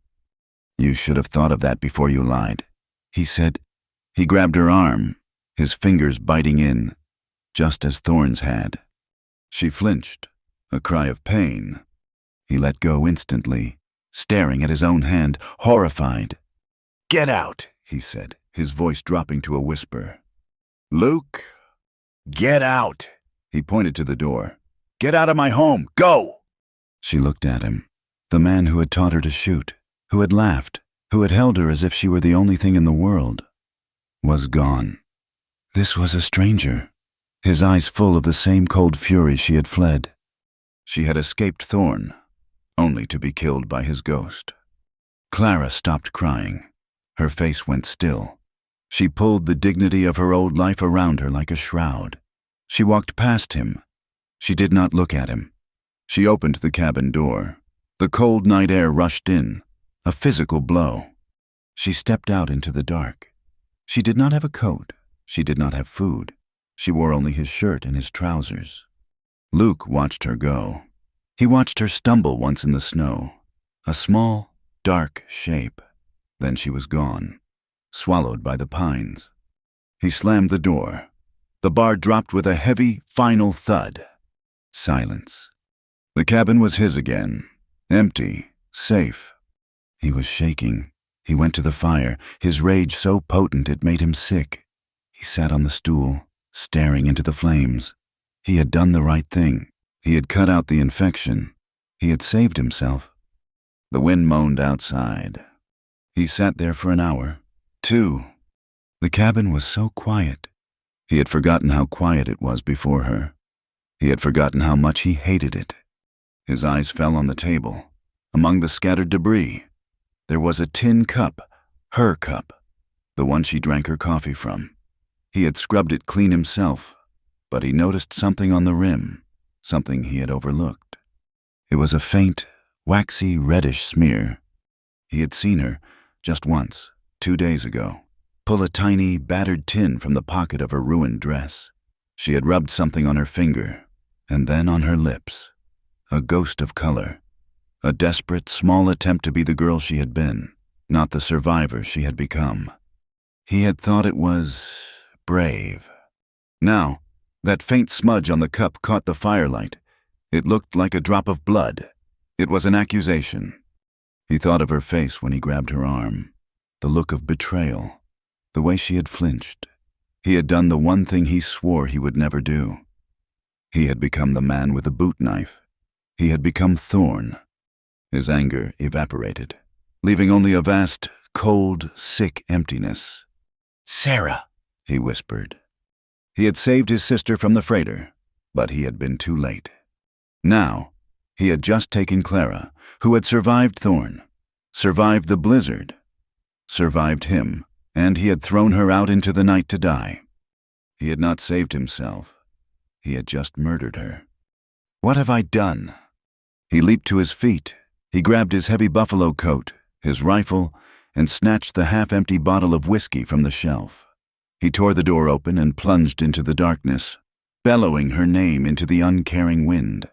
You should have thought of that before you lied, he said. He grabbed her arm, his fingers biting in, just as Thorne's had. She flinched, a cry of pain. He let go instantly, staring at his own hand, horrified. "Get out," he said, his voice dropping to a whisper. "Luke, get out." He pointed to the door. "Get out of my home, go!" She looked at him. The man who had taught her to shoot, who had laughed, who had held her as if she were the only thing in the world, was gone. This was a stranger, his eyes full of the same cold fury she had fled. She had escaped Thorn, only to be killed by his ghost. Clara stopped crying. Her face went still. She pulled the dignity of her old life around her like a shroud. She walked past him. She did not look at him. She opened the cabin door. The cold night air rushed in, a physical blow. She stepped out into the dark. She did not have a coat. She did not have food. She wore only his shirt and his trousers. Luke watched her go. He watched her stumble once in the snow, a small, dark shape. Then she was gone, swallowed by the pines. He slammed the door. The bar dropped with a heavy, final thud. Silence. The cabin was his again, empty, safe. He was shaking. He went to the fire, his rage so potent it made him sick. He sat on the stool, staring into the flames. He had done the right thing. He had cut out the infection. He had saved himself. The wind moaned outside. He sat there for an hour, 2. The cabin was so quiet. He had forgotten how quiet it was before her. He had forgotten how much he hated it. His eyes fell on the table. Among the scattered debris, there was a tin cup, her cup, the one she drank her coffee from. He had scrubbed it clean himself, but he noticed something on the rim, something he had overlooked. It was a faint, waxy, reddish smear. He had seen her, just once, 2 days ago, pull a tiny, battered tin from the pocket of her ruined dress. She had rubbed something on her finger, and then on her lips. A ghost of color. A desperate, small attempt to be the girl she had been, not the survivor she had become. He had thought it was brave. Now, that faint smudge on the cup caught the firelight. It looked like a drop of blood. It was an accusation. He thought of her face when he grabbed her arm, the look of betrayal, the way she had flinched. He had done the one thing he swore he would never do. He had become the man with the boot knife. He had become Thorn. His anger evaporated, leaving only a vast, cold, sick emptiness. "Sarah," he whispered. He had saved his sister from the freighter, but he had been too late. Now, he had just taken Clara, who had survived Thorn, survived the blizzard, survived him, and he had thrown her out into the night to die. He had not saved himself. He had just murdered her. What have I done? He leaped to his feet. He grabbed his heavy buffalo coat, his rifle, and snatched the half-empty bottle of whiskey from the shelf. He tore the door open and plunged into the darkness, bellowing her name into the uncaring wind.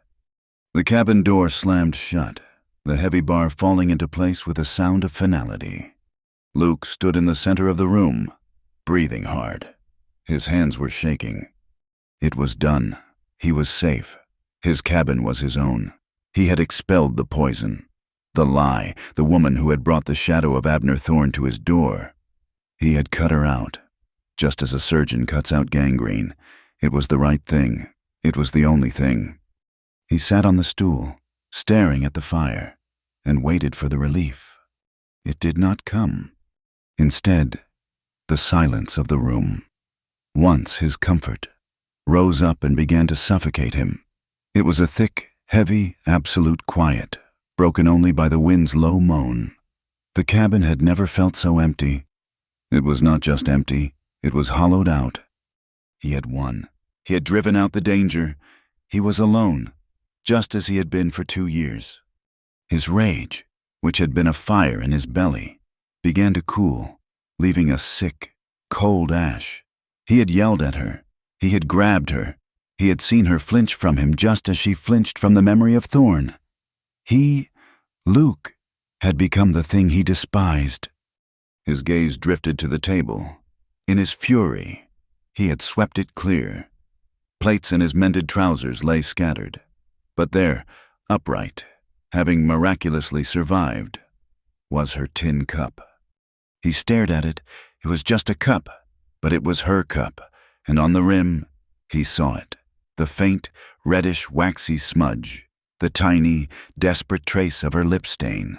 The cabin door slammed shut, the heavy bar falling into place with a sound of finality. Luke stood in the center of the room, breathing hard. His hands were shaking. It was done. He was safe. His cabin was his own. He had expelled the poison, the lie, the woman who had brought the shadow of Abner Thorn to his door. He had cut her out, just as a surgeon cuts out gangrene. It was the right thing. It was the only thing. He sat on the stool, staring at the fire, and waited for the relief. It did not come. Instead, the silence of the room, once his comfort, rose up and began to suffocate him. It was a thick, heavy, absolute quiet, broken only by the wind's low moan. The cabin had never felt so empty. It was not just empty, it was hollowed out. He had won. He had driven out the danger. He was alone, just as he had been for 2 years. His rage, which had been a fire in his belly, began to cool, leaving a sick, cold ash. He had yelled at her. He had grabbed her. He had seen her flinch from him just as she flinched from the memory of Thorn. He, Luke, had become the thing he despised. His gaze drifted to the table. In his fury, he had swept it clear. Plates and his mended trousers lay scattered. But there, upright, having miraculously survived, was her tin cup. He stared at it. It was just a cup, but it was her cup, and on the rim, he saw it, the faint, reddish, waxy smudge, the tiny, desperate trace of her lip stain.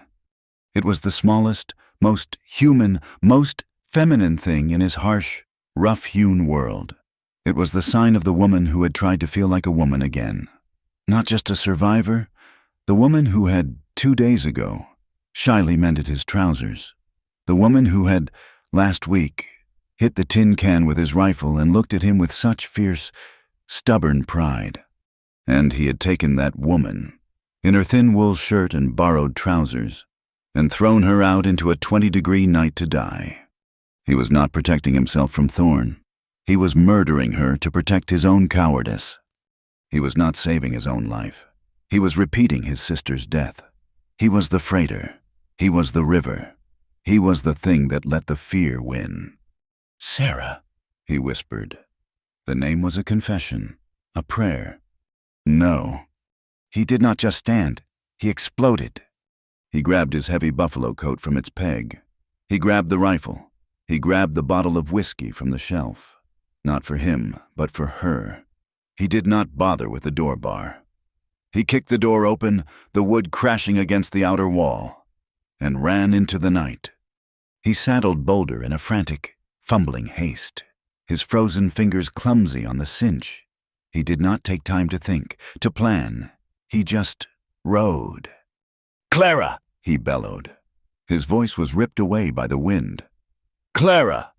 It was the smallest, most human, most feminine thing in his harsh, rough-hewn world. It was the sign of the woman who had tried to feel like a woman again. Not just a survivor, the woman who had, 2 days ago, shyly mended his trousers. The woman who had, last week, hit the tin can with his rifle and looked at him with such fierce, stubborn pride. And he had taken that woman, in her thin wool shirt and borrowed trousers, and thrown her out into a 20-degree night to die. He was not protecting himself from Thorn. He was murdering her to protect his own cowardice. He was not saving his own life. He was repeating his sister's death. He was the freighter. He was the river. He was the thing that let the fear win. "Sarah," he whispered. The name was a confession, a prayer. No. He did not just stand. He exploded. He grabbed his heavy buffalo coat from its peg. He grabbed the rifle. He grabbed the bottle of whiskey from the shelf. Not for him, but for her. He did not bother with the door bar. He kicked the door open, the wood crashing against the outer wall, and ran into the night. He saddled Boulder in a frantic, fumbling haste, his frozen fingers clumsy on the cinch. He did not take time to think, to plan. He just rode. "Clara!" he bellowed. His voice was ripped away by the wind. "Clara!"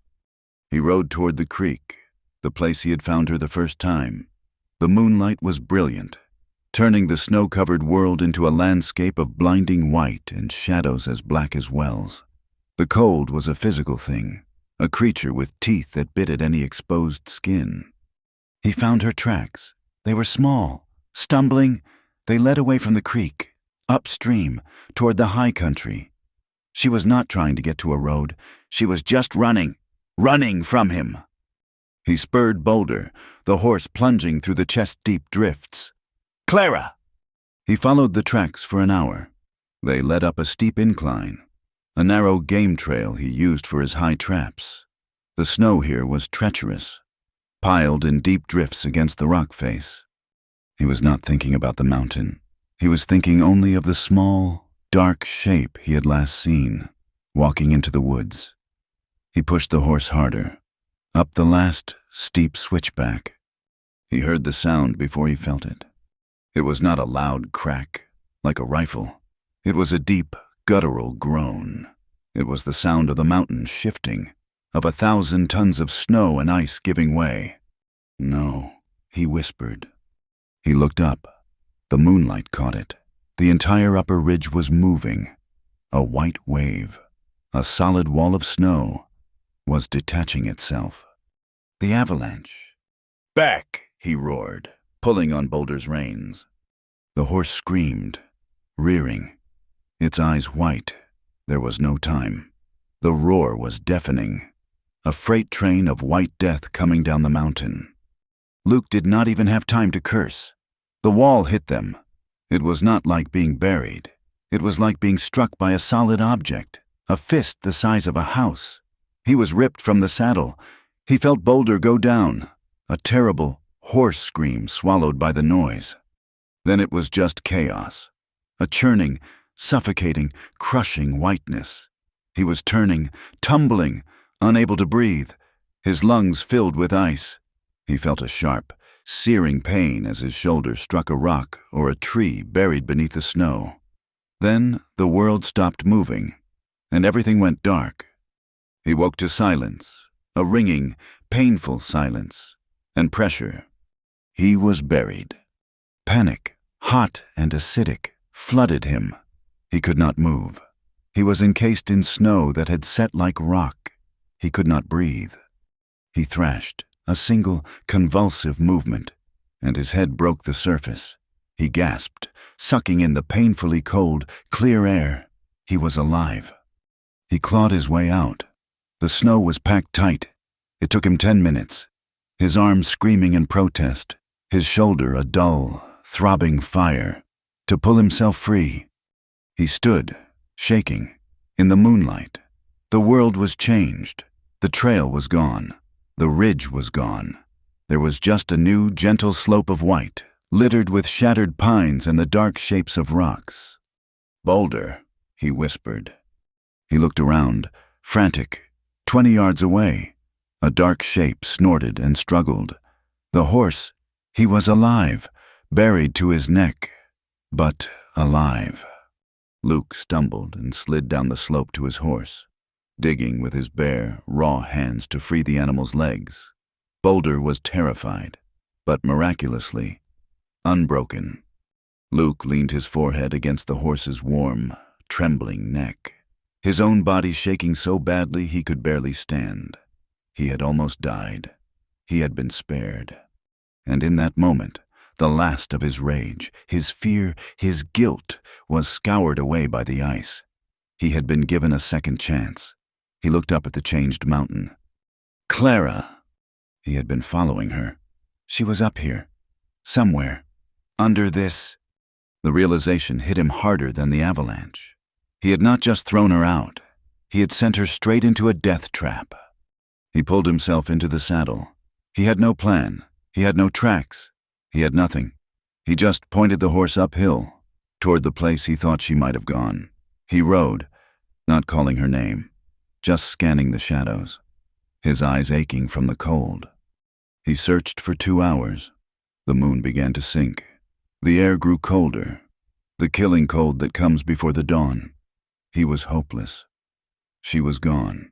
He rode toward the creek, the place he had found her the first time. The moonlight was brilliant, turning the snow-covered world into a landscape of blinding white and shadows as black as wells. The cold was a physical thing, a creature with teeth that bit at any exposed skin. He found her tracks. They were small, stumbling. They led away from the creek, upstream, toward the high country. She was not trying to get to a road. She was just running from him. He spurred Boulder, the horse plunging through the chest-deep drifts. "Clara!" He followed the tracks for an hour. They led up a steep incline, a narrow game trail he used for his high traps. The snow here was treacherous, piled in deep drifts against the rock face. He was not thinking about the mountain. He was thinking only of the small, dark shape he had last seen, walking into the woods. He pushed the horse harder, up the last steep switchback. He heard the sound before he felt it. It was not a loud crack, like a rifle. It was a deep, guttural groan. It was the sound of the mountains shifting, of 1,000 tons of snow and ice giving way. "No," he whispered. He looked up. The moonlight caught it. The entire upper ridge was moving. A white wave, a solid wall of snow, was detaching itself. The avalanche. "Back!" he roared, pulling on Boulder's reins. The horse screamed, rearing, its eyes white. There was no time. The roar was deafening. A freight train of white death coming down the mountain. Luke did not even have time to curse. The wall hit them. It was not like being buried. It was like being struck by a solid object, a fist the size of a house. He was ripped from the saddle. He felt Boulder go down, a terrible horse scream swallowed by the noise. Then it was just chaos, a churning, suffocating, crushing whiteness. He was turning, tumbling, unable to breathe, his lungs filled with ice. He felt a sharp, searing pain as his shoulder struck a rock or a tree buried beneath the snow. Then the world stopped moving, and everything went dark. He woke to silence, a ringing, painful silence, and pressure. He was buried. Panic, hot and acidic, flooded him. He could not move. He was encased in snow that had set like rock. He could not breathe. He thrashed, a single, convulsive movement, and his head broke the surface. He gasped, sucking in the painfully cold, clear air. He was alive. He clawed his way out. The snow was packed tight. It took him 10 minutes, his arms screaming in protest, his shoulder a dull, throbbing fire, to pull himself free. He stood, shaking, in the moonlight. The world was changed. The trail was gone. The ridge was gone. There was just a new, gentle slope of white, littered with shattered pines and the dark shapes of rocks. "Boulder," he whispered. He looked around, frantic. 20 yards away, a dark shape snorted and struggled. The horse, he was alive, buried to his neck, but alive. Luke stumbled and slid down the slope to his horse, digging with his bare, raw hands to free the animal's legs. Boulder was terrified, but miraculously unbroken. Luke leaned his forehead against the horse's warm, trembling neck, his own body shaking so badly he could barely stand. He had almost died. He had been spared. And in that moment, the last of his rage, his fear, his guilt, was scoured away by the ice. He had been given a second chance. He looked up at the changed mountain. Clara! He had been following her. She was up here, somewhere, under this. The realization hit him harder than the avalanche. He had not just thrown her out. He had sent her straight into a death trap. He pulled himself into the saddle. He had no plan. He had no tracks. He had nothing. He just pointed the horse uphill, toward the place he thought she might have gone. He rode, not calling her name, just scanning the shadows, his eyes aching from the cold. He searched for 2 hours. The moon began to sink. The air grew colder, the killing cold that comes before the dawn. He was hopeless. She was gone.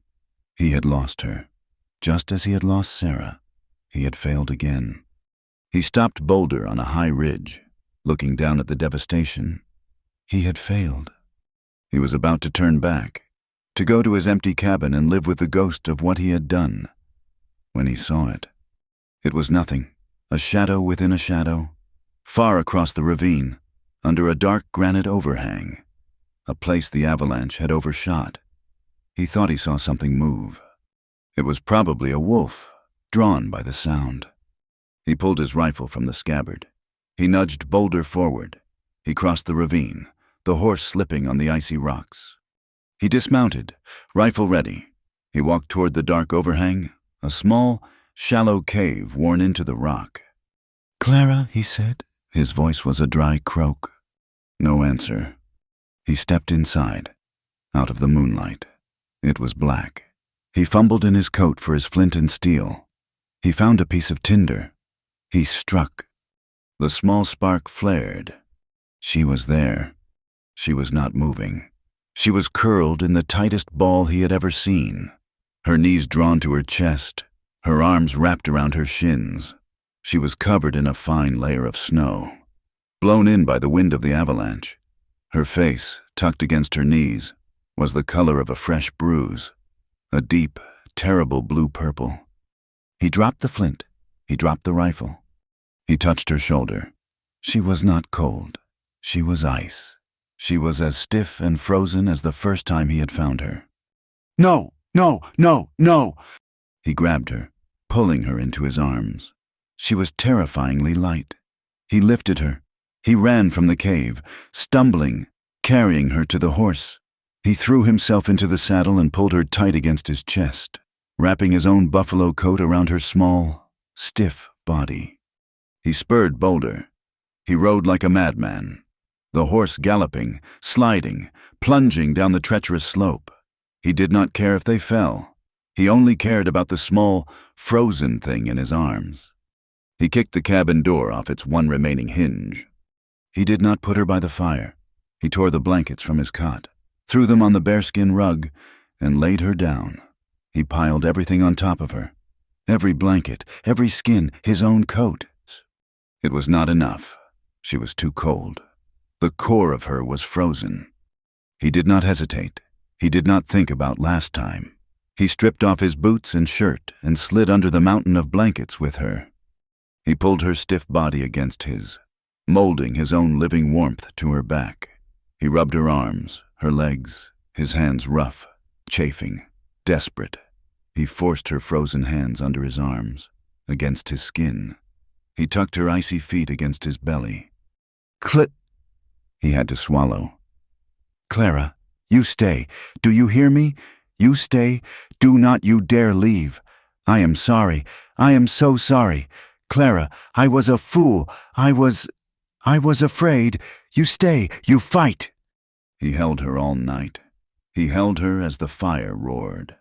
He had lost her, just as he had lost Sarah. He had failed again. He stopped Boulder on a high ridge, looking down at the devastation. He had failed. He was about to turn back, to go to his empty cabin and live with the ghost of what he had done, when he saw it. It was nothing, a shadow within a shadow, far across the ravine, under a dark granite overhang, a place the avalanche had overshot. He thought he saw something move. It was probably a wolf, drawn by the sound. He pulled his rifle from the scabbard. He nudged Boulder forward. He crossed the ravine, the horse slipping on the icy rocks. He dismounted, rifle ready. He walked toward the dark overhang, a small, shallow cave worn into the rock. "Clara," he said. His voice was a dry croak. No answer. He stepped inside, out of the moonlight. It was black. He fumbled in his coat for his flint and steel. He found a piece of tinder. He struck. The small spark flared. She was there. She was not moving. She was curled in the tightest ball he had ever seen, her knees drawn to her chest, her arms wrapped around her shins. She was covered in a fine layer of snow, blown in by the wind of the avalanche. Her face, tucked against her knees, was the color of a fresh bruise, a deep, terrible blue-purple. He dropped the flint. He dropped the rifle. He touched her shoulder. She was not cold. She was ice. She was as stiff and frozen as the first time he had found her. "No, no, no, no!" He grabbed her, pulling her into his arms. She was terrifyingly light. He lifted her. He ran from the cave, stumbling, carrying her to the horse. He threw himself into the saddle and pulled her tight against his chest, wrapping his own buffalo coat around her small, stiff body. He spurred Boulder. He rode like a madman, the horse galloping, sliding, plunging down the treacherous slope. He did not care if they fell. He only cared about the small, frozen thing in his arms. He kicked the cabin door off its one remaining hinge. He did not put her by the fire. He tore the blankets from his cot, threw them on the bearskin rug, and laid her down. He piled everything on top of her. Every blanket, every skin, his own coat. It was not enough. She was too cold. The core of her was frozen. He did not hesitate. He did not think about last time. He stripped off his boots and shirt and slid under the mountain of blankets with her. He pulled her stiff body against his, molding his own living warmth to her back. He rubbed her arms, her legs, his hands rough, chafing, desperate. He forced her frozen hands under his arms, against his skin. He tucked her icy feet against his belly. He had to swallow. Clara, you stay. Do you hear me? You stay. Do not you dare leave. I am sorry. I am so sorry. Clara, I was a fool. I was afraid. You stay. You fight. He held her all night. He held her as the fire roared,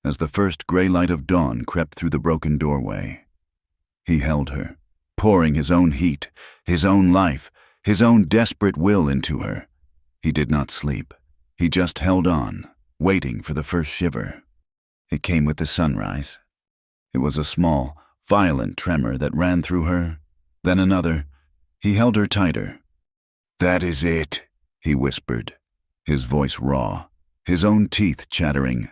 as the first gray light of dawn crept through the broken doorway. He held her, pouring his own heat, his own life, his own desperate will into her. He did not sleep. He just held on, waiting for the first shiver. It came with the sunrise. It was a small, violent tremor that ran through her, then another. He held her tighter. "That is it," he whispered, his voice raw, his own teeth chattering.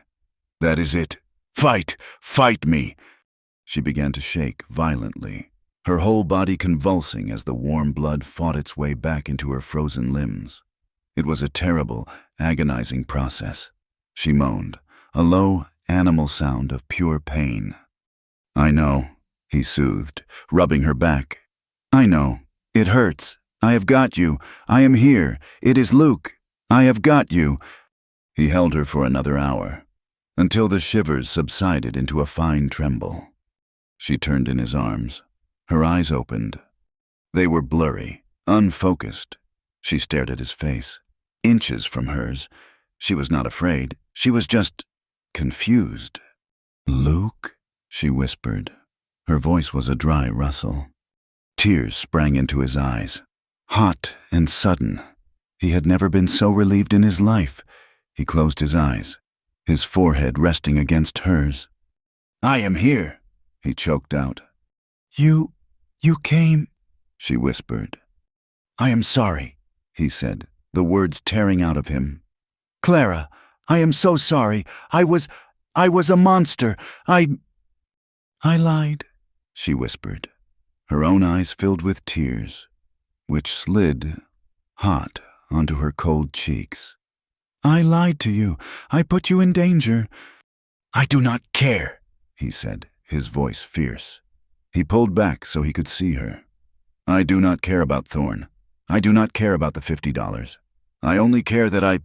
"That is it. Fight! Fight me!" She began to shake violently, her whole body convulsing as the warm blood fought its way back into her frozen limbs. It was a terrible, agonizing process. She moaned, a low, animal sound of pure pain. "I know," he soothed, rubbing her back. "I know. It hurts. I have got you. I am here. It is Luke. I have got you." He held her for another hour, until the shivers subsided into a fine tremble. She turned in his arms. Her eyes opened. They were blurry, unfocused. She stared at his face, inches from hers. She was not afraid. She was just confused. "Luke?" she whispered. Her voice was a dry rustle. Tears sprang into his eyes, hot and sudden. He had never been so relieved in his life. He closed his eyes, his forehead resting against hers. "I am here," he choked out. You came," she whispered. "I am sorry," he said, the words tearing out of him. "Clara, I am so sorry. I was a monster. I lied," she whispered, her own eyes filled with tears, which slid, hot, onto her cold cheeks. "I lied to you. I put you in danger." "I do not care," he said, his voice fierce. He pulled back so he could see her. "I do not care about Thorn. I do not care about the $50. I only care that I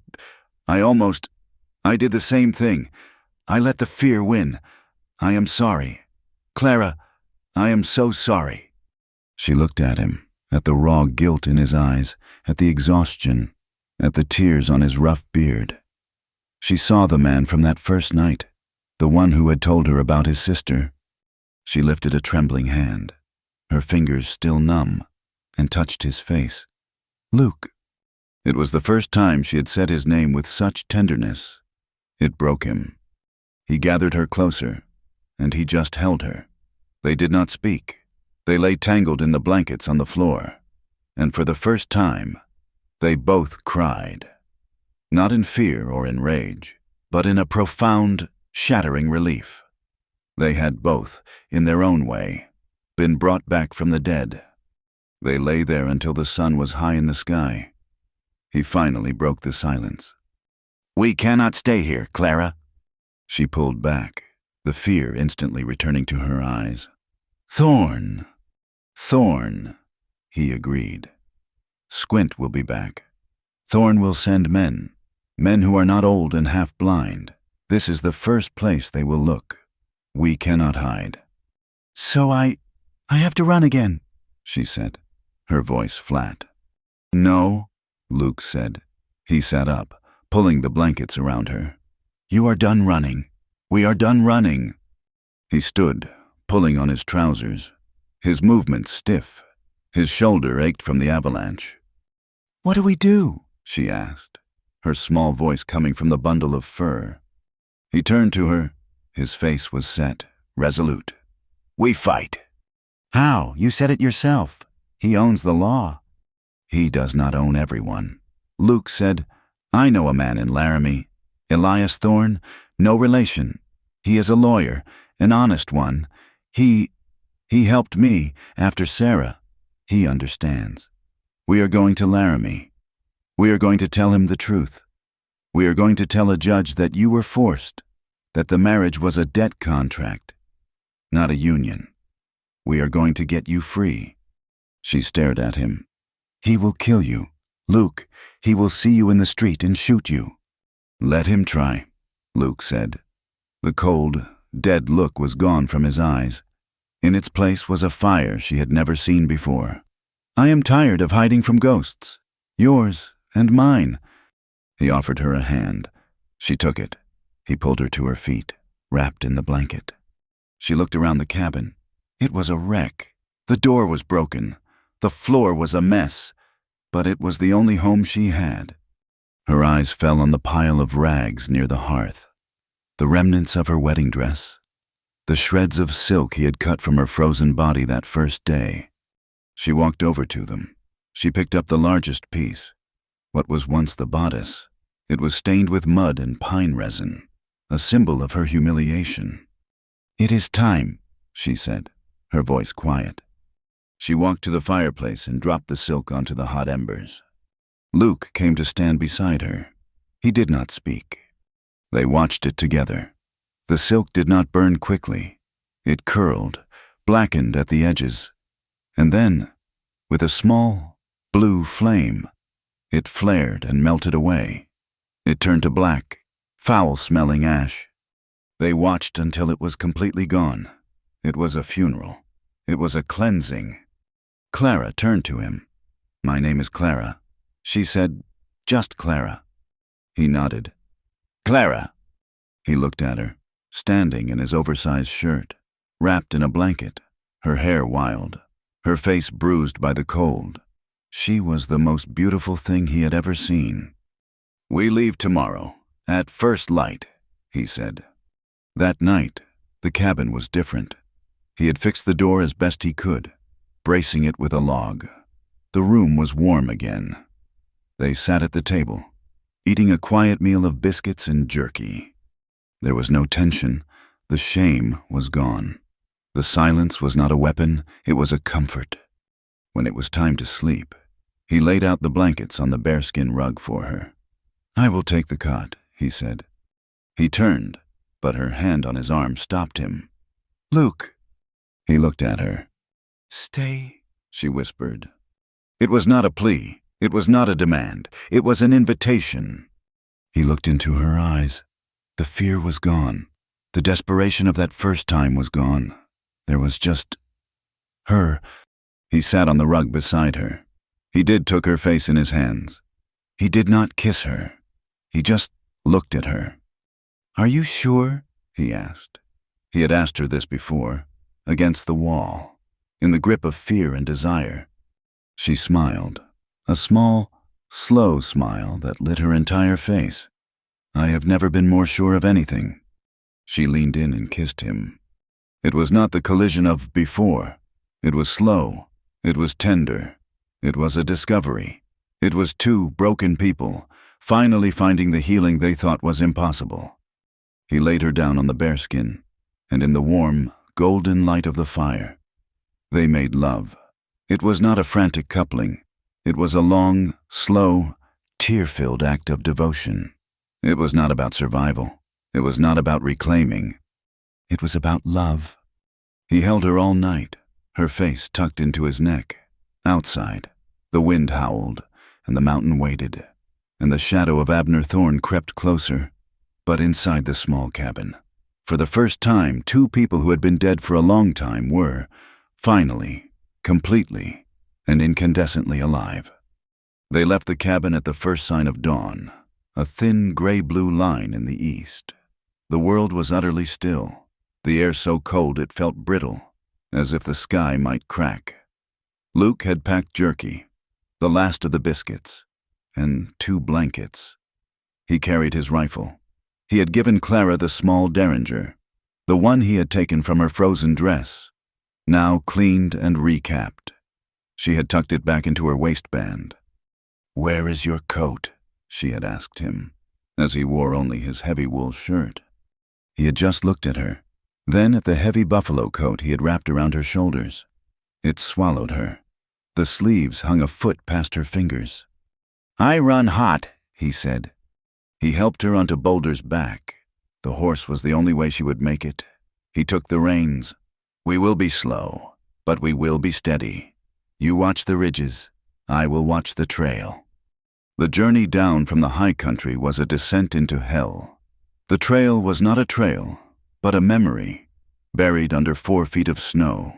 did the same thing. I let the fear win. I am sorry. Clara, I am so sorry." She looked at him, at the raw guilt in his eyes, at the exhaustion, at the tears on his rough beard. She saw the man from that first night, the one who had told her about his sister. She lifted a trembling hand, her fingers still numb, and touched his face. "Luke." It was the first time she had said his name with such tenderness. It broke him. He gathered her closer, and he just held her. They did not speak. They lay tangled in the blankets on the floor, and for the first time, they both cried. Not in fear or in rage, but in a profound, shattering relief. They had both, in their own way, been brought back from the dead. They lay there until the sun was high in the sky. He finally broke the silence. "We cannot stay here, Clara." She pulled back, the fear instantly returning to her eyes. Thorn, he agreed. "Squint will be back. Thorn will send men who are not old and half blind. This is the first place they will look. We cannot hide." "So I have to run again," she said, her voice flat. "No," Luke said. He sat up, pulling the blankets around her. "You are done running. We are done running." He stood, pulling on his trousers, his movements stiff. His shoulder ached from the avalanche. "What do we do?" she asked, her small voice coming from the bundle of fur. He turned to her. His face was set, resolute. "We fight." "How? You said it yourself. He owns the law." "He does not own everyone." Luke said, "I know a man in Laramie. Elias Thorne, no relation. He is a lawyer, an honest one. He helped me after Sarah. He understands. We are going to Laramie. We are going to tell him the truth. We are going to tell a judge that you were forced, that the marriage was a debt contract, not a union. We are going to get you free." She stared at him. "He will kill you. Luke, he will see you in the street and shoot you." "Let him try," Luke said. The cold, dead look was gone from his eyes. In its place was a fire she had never seen before. "I am tired of hiding from ghosts. Yours and mine." He offered her a hand. She took it. He pulled her to her feet, wrapped in the blanket. She looked around the cabin. It was a wreck. The door was broken. The floor was a mess. But it was the only home she had. Her eyes fell on the pile of rags near the hearth. The remnants of her wedding dress. The shreds of silk he had cut from her frozen body that first day. She walked over to them. She picked up the largest piece. What was once the bodice. It was stained with mud and pine resin, a symbol of her humiliation. "It is time," she said, her voice quiet. She walked to the fireplace and dropped the silk onto the hot embers. Luke came to stand beside her. He did not speak. They watched it together. The silk did not burn quickly. It curled, blackened at the edges. And then, with a small, blue flame, it flared and melted away. It turned to black, foul-smelling ash. They watched until it was completely gone. It was a funeral. It was a cleansing. Clara turned to him. "My name is Clara." She said, "Just Clara." He nodded. "Clara." He looked at her, standing in his oversized shirt, wrapped in a blanket, her hair wild, her face bruised by the cold. She was the most beautiful thing he had ever seen. "We leave tomorrow, at first light," he said. That night, the cabin was different. He had fixed the door as best he could, bracing it with a log. The room was warm again. They sat at the table, eating a quiet meal of biscuits and jerky. There was no tension. The shame was gone. The silence was not a weapon, it was a comfort. When it was time to sleep, he laid out the blankets on the bearskin rug for her. "I will take the cot," he said. He turned, but her hand on his arm stopped him. "Luke." He looked at her. "Stay," she whispered. It was not a plea. It was not a demand. It was an invitation. He looked into her eyes. The fear was gone. The desperation of that first time was gone. There was just her. He sat on the rug beside her. He took her face in his hands. He did not kiss her. He just looked at her. "Are you sure?" he asked. He had asked her this before, against the wall, in the grip of fear and desire. She smiled, a small, slow smile that lit her entire face. "I have never been more sure of anything." She leaned in and kissed him. It was not the collision of before. It was slow. It was tender. It was a discovery. It was two broken people, finally finding the healing they thought was impossible. He laid her down on the bearskin, and in the warm, golden light of the fire, they made love. It was not a frantic coupling. It was a long, slow, tear-filled act of devotion. It was not about survival. It was not about reclaiming. It was about love. He held her all night, her face tucked into his neck. Outside, the wind howled, and the mountain waited, and the shadow of Abner Thorne crept closer. But inside the small cabin, for the first time, two people who had been dead for a long time were, finally, completely, and incandescently alive. They left the cabin at the first sign of dawn, a thin gray-blue line in the east. The world was utterly still, the air so cold it felt brittle, as if the sky might crack. Luke had packed jerky, the last of the biscuits, and 2 blankets. He carried his rifle. He had given Clara the small derringer, the one he had taken from her frozen dress, now cleaned and recapped. She had tucked it back into her waistband. "Where is your coat?" she had asked him, as he wore only his heavy wool shirt. He had just looked at her, then at the heavy buffalo coat he had wrapped around her shoulders. It swallowed her. The sleeves hung a foot past her fingers. "I run hot," he said. He helped her onto Boulder's back. The horse was the only way she would make it. He took the reins. "We will be slow, but we will be steady. You watch the ridges, I will watch the trail. The journey down from the high country was a descent into hell. The trail was not a trail, but a memory, buried under 4 feet of snow.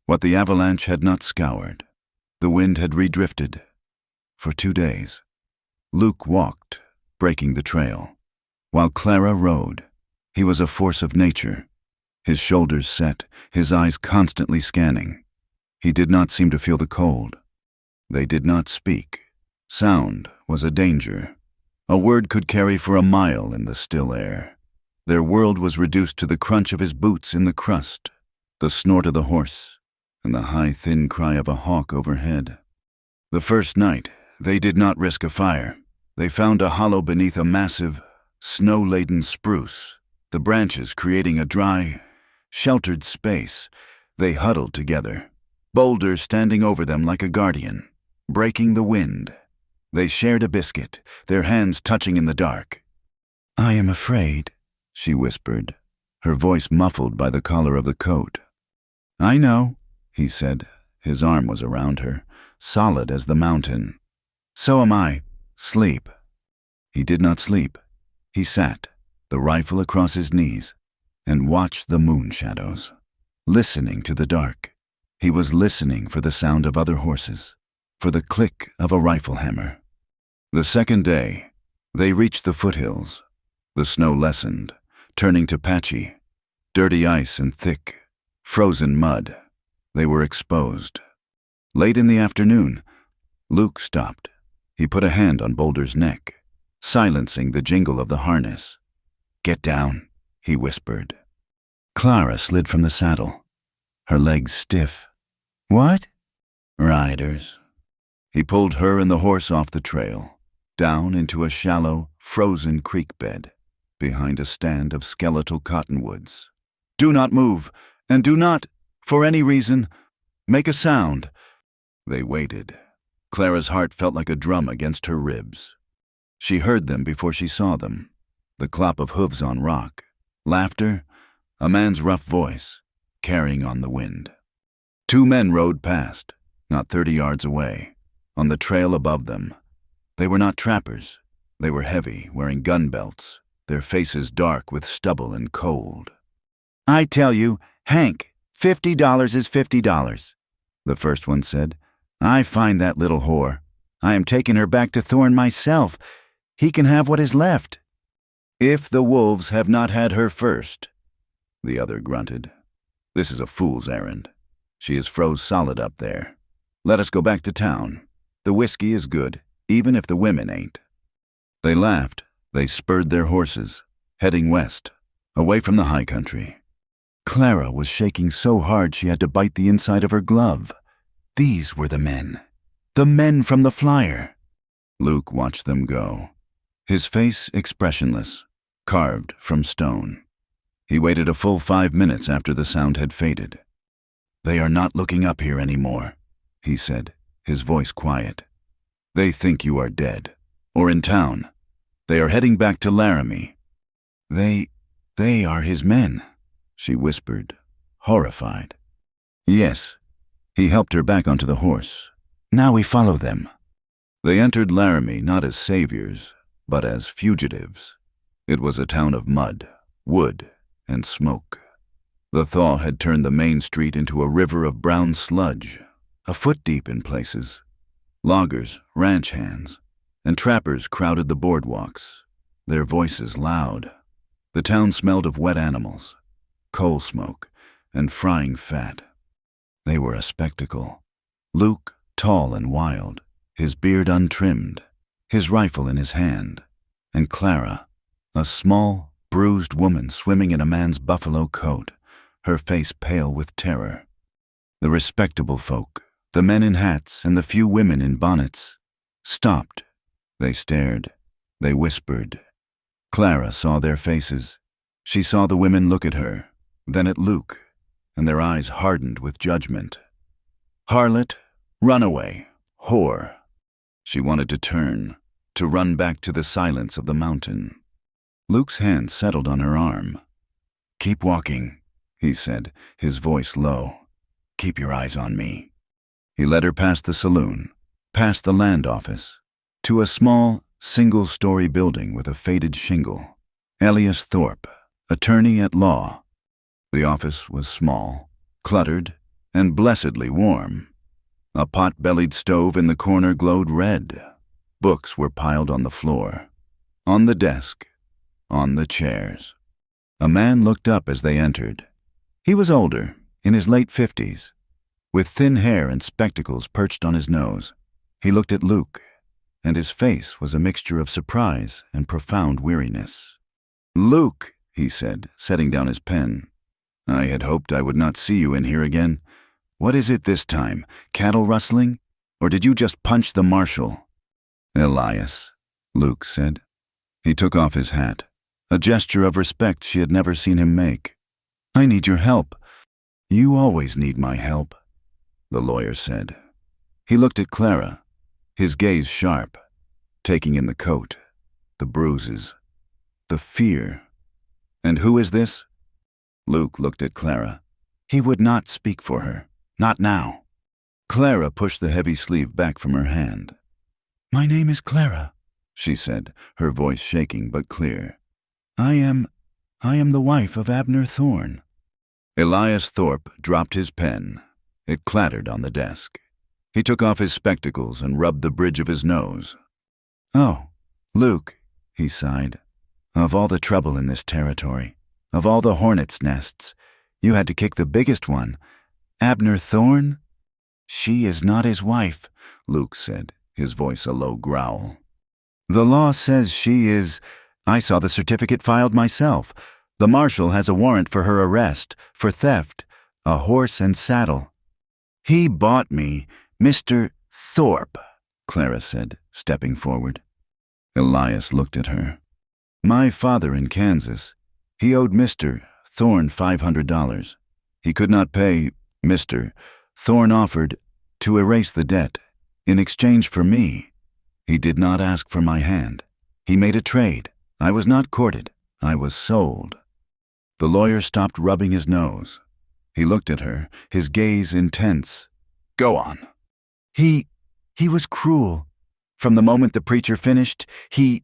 What the avalanche had not scoured, the wind had redrifted. For 2 days, Luke walked, breaking the trail, while Clara rode. He was a force of nature, his shoulders set, his eyes constantly scanning. He did not seem to feel the cold. They did not speak. Sound was a danger. A word could carry for a mile in the still air. Their world was reduced to the crunch of his boots in the crust, the snort of the horse, and the high, thin cry of a hawk overhead. The first night, they did not risk a fire. They found a hollow beneath a massive, snow-laden spruce, the branches creating a dry, sheltered space. They huddled together, Boulder standing over them like a guardian, breaking the wind. They shared a biscuit, their hands touching in the dark. "I am afraid," she whispered, her voice muffled by the collar of the coat. "I know," he said. His arm was around her, solid as the mountain. "So am I. Sleep." He did not sleep. He sat, the rifle across his knees, and watched the moon shadows, listening to the dark. He was listening for the sound of other horses, for the click of a rifle hammer. The second day, they reached the foothills. The snow lessened, turning to patchy, dirty ice and thick, frozen mud. They were exposed. Late in the afternoon, Luke stopped. He put a hand on Boulder's neck, silencing the jingle of the harness. "Get down," he whispered. Clara slid from the saddle, her legs stiff. "What?" "Riders." He pulled her and the horse off the trail, down into a shallow, frozen creek bed, behind a stand of skeletal cottonwoods. "Do not move, and do not, for any reason, make a sound." They waited. Clara's heart felt like a drum against her ribs. She heard them before she saw them. The clop of hooves on rock, laughter, a man's rough voice, carrying on the wind. 2 men rode past, not 30 yards away, on the trail above them. They were not trappers. They were heavy, wearing gun belts, their faces dark with stubble and cold. "I tell you, Hank, $50 is $50, the first one said. "I find that little whore. I am taking her back to Thorne myself. He can have what is left." "If the wolves have not had her first," the other grunted. "This is a fool's errand. She is froze solid up there. Let us go back to town. The whiskey is good, even if the women ain't." They laughed. They spurred their horses, heading west, away from the high country. Clara was shaking so hard she had to bite the inside of her glove. These were the men from the flyer. Luke watched them go, his face expressionless, carved from stone. He waited a full 5 minutes after the sound had faded. "They are not looking up here anymore," he said, his voice quiet. "They think you are dead, or in town. They are heading back to Laramie." They are his men," she whispered, horrified. "Yes." He helped her back onto the horse. "Now we follow them." They entered Laramie not as saviors, but as fugitives. It was a town of mud, wood, and smoke. The thaw had turned the main street into a river of brown sludge, a foot deep in places. Loggers, ranch hands, and trappers crowded the boardwalks, their voices loud. The town smelled of wet animals, coal smoke, and frying fat. They were a spectacle. Luke, tall and wild, his beard untrimmed, his rifle in his hand, and Clara, a small, bruised woman swimming in a man's buffalo coat, her face pale with terror. The respectable folk, the men in hats and the few women in bonnets, stopped. They stared. They whispered. Clara saw their faces. She saw the women look at her, then at Luke, and their eyes hardened with judgment. Harlot, runaway, whore. She wanted to turn, to run back to the silence of the mountain. Luke's hand settled on her arm. "Keep walking," he said, his voice low. keep your eyes on me." He led her past the saloon, past the land office, to a small, single-story building with a faded shingle. Elias Thorpe, attorney at law. The office was small, cluttered, and blessedly warm. A pot-bellied stove in the corner glowed red. Books were piled on the floor, on the desk, on the chairs. A man looked up as they entered. He was older, in his late 50s, with thin hair and spectacles perched on his nose. He looked at Luke, and his face was a mixture of surprise and profound weariness. "Luke," he said, setting down his pen, "I had hoped I would not see you in here again. What is it this time? Cattle rustling? Or did you just punch the marshal?" "Elias," Luke said. He took off his hat, a gesture of respect she had never seen him make. "I need your help." "You always need my help," the lawyer said. He looked at Clara, his gaze sharp, taking in the coat, the bruises, the fear. "And who is this?" Luke looked at Clara. He would not speak for her, not now. Clara pushed the heavy sleeve back from her hand. "My name is Clara," she said, her voice shaking but clear. I am the wife of Abner Thorne." Elias Thorpe dropped his pen. It clattered on the desk. He took off his spectacles and rubbed the bridge of his nose. "Oh, Luke," he sighed. "Of all the trouble in this territory, of all the hornets' nests, you had to kick the biggest one. Abner Thorne?" "She is not his wife," Luke said, his voice a low growl. "The law says she is. I saw the certificate filed myself. The marshal has a warrant for her arrest, for theft, a horse and saddle." "He bought me, Mr. Thorpe," Clara said, stepping forward. Elias looked at her. "My father in Kansas. He owed Mr. Thorne $500. He could not pay. Mr. Thorne offered to erase the debt in exchange for me. He did not ask for my hand. He made a trade. I was not courted. I was sold." The lawyer stopped rubbing his nose. He looked at her, his gaze intense. "Go on." He was cruel. From the moment the preacher finished, he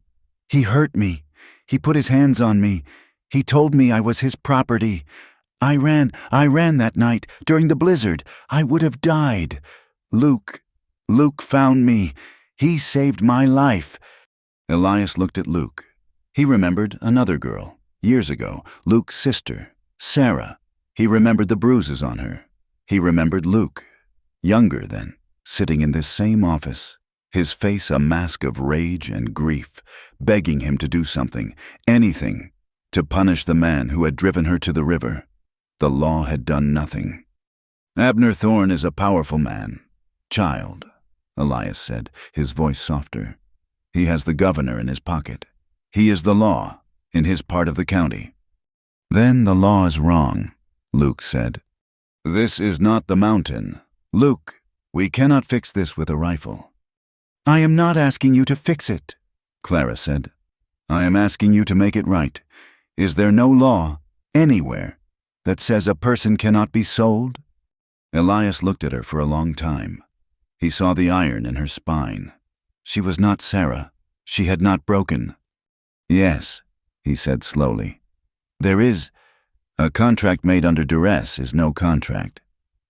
hurt me. He put his hands on me. He told me I was his property. I ran that night, during the blizzard. I would have died. Luke found me. He saved my life." Elias looked at Luke. He remembered another girl, years ago, Luke's sister, Sarah. He remembered the bruises on her. He remembered Luke, younger then, sitting in this same office, his face a mask of rage and grief, begging him to do something, anything, to punish the man who had driven her to the river. The law had done nothing. "Abner Thorne is a powerful man. Child," Elias said, his voice softer. "He has the governor in his pocket. He is the law, in his part of the county." "Then the law is wrong," Luke said. "This is not the mountain. Luke, we cannot fix this with a rifle." "I am not asking you to fix it," Clara said. "I am asking you to make it right. Is there no law, anywhere, that says a person cannot be sold?" Elias looked at her for a long time. He saw the iron in her spine. She was not Sarah. She had not broken. "Yes," he said slowly. "There is. A contract made under duress is no contract.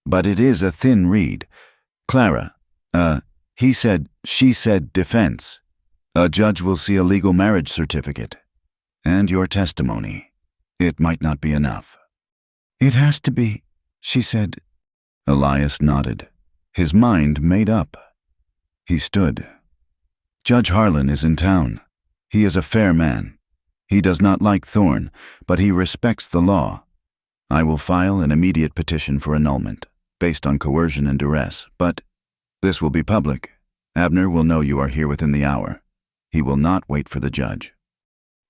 But it is a thin reed. Clara, he said, she said defense. A judge will see a legal marriage certificate. And your testimony. It might not be enough." "It has to be," she said. Elias nodded, his mind made up. He stood. "Judge Harlan is in town. He is a fair man. He does not like Thorne, but he respects the law. I will file an immediate petition for annulment, based on coercion and duress, but this will be public. Abner will know you are here within the hour. He will not wait for the judge."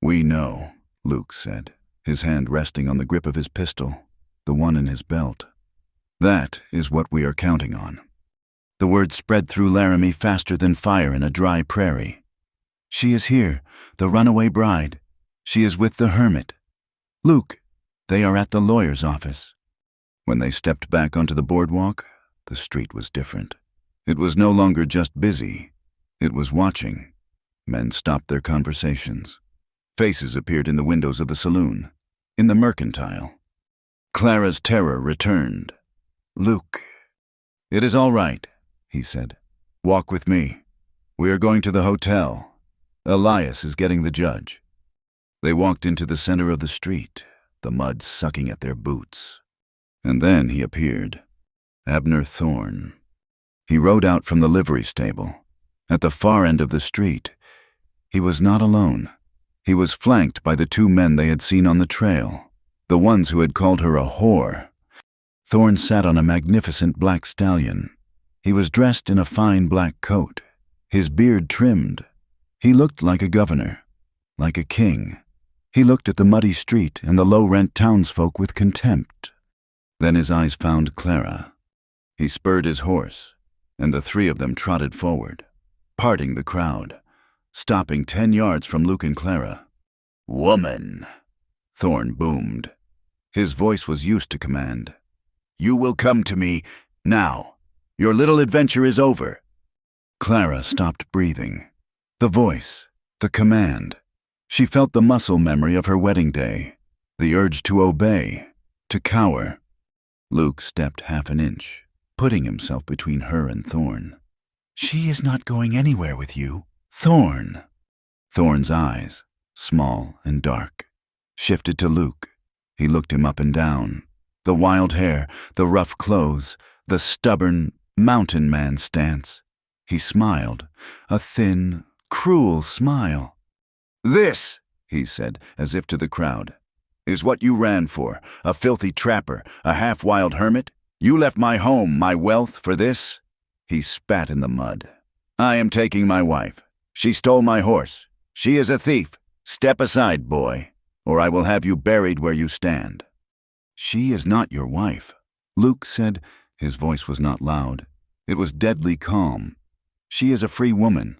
"We know," Luke said, his hand resting on the grip of his pistol, the one in his belt. "That is what we are counting on." The word spread through Laramie faster than fire in a dry prairie. "She is here, the runaway bride. She is with the hermit. Luke, they are at the lawyer's office." When they stepped back onto the boardwalk, the street was different. It was no longer just busy. It was watching. Men stopped their conversations. Faces appeared in the windows of the saloon, in the mercantile. Clara's terror returned. "Luke." "It is all right," he said. "Walk with me. We are going to the hotel. Elias is getting the judge." They walked into the center of the street, the mud sucking at their boots. And then he appeared. Abner Thorne. He rode out from the livery stable. At the far end of the street, he was not alone. He was flanked by the two men they had seen on the trail, the ones who had called her a whore. Thorne sat on a magnificent black stallion. He was dressed in a fine black coat, his beard trimmed. He looked like a governor, like a king. He looked at the muddy street and the low-rent townsfolk with contempt. Then his eyes found Clara. He spurred his horse, and the three of them trotted forward, parting the crowd, stopping 10 yards from Luke and Clara. "Woman," Thorne boomed. His voice was used to command. "You will come to me now. Your little adventure is over." Clara stopped breathing. The voice, the command. She felt the muscle memory of her wedding day, the urge to obey, to cower. Luke stepped half an inch, putting himself between her and Thorne. "She is not going anywhere with you, Thorne." Thorne's eyes, small and dark, shifted to Luke. He looked him up and down. The wild hair, the rough clothes, the stubborn mountain man stance. He smiled, a thin, cruel smile. "This," he said, as if to the crowd, "is what you ran for, a filthy trapper, a half-wild hermit? You left my home, my wealth, for this?" He spat in the mud. "I am taking my wife. She stole my horse. She is a thief. Step aside, boy, or I will have you buried where you stand." "She is not your wife," Luke said. His voice was not loud. It was deadly calm. "She is a free woman."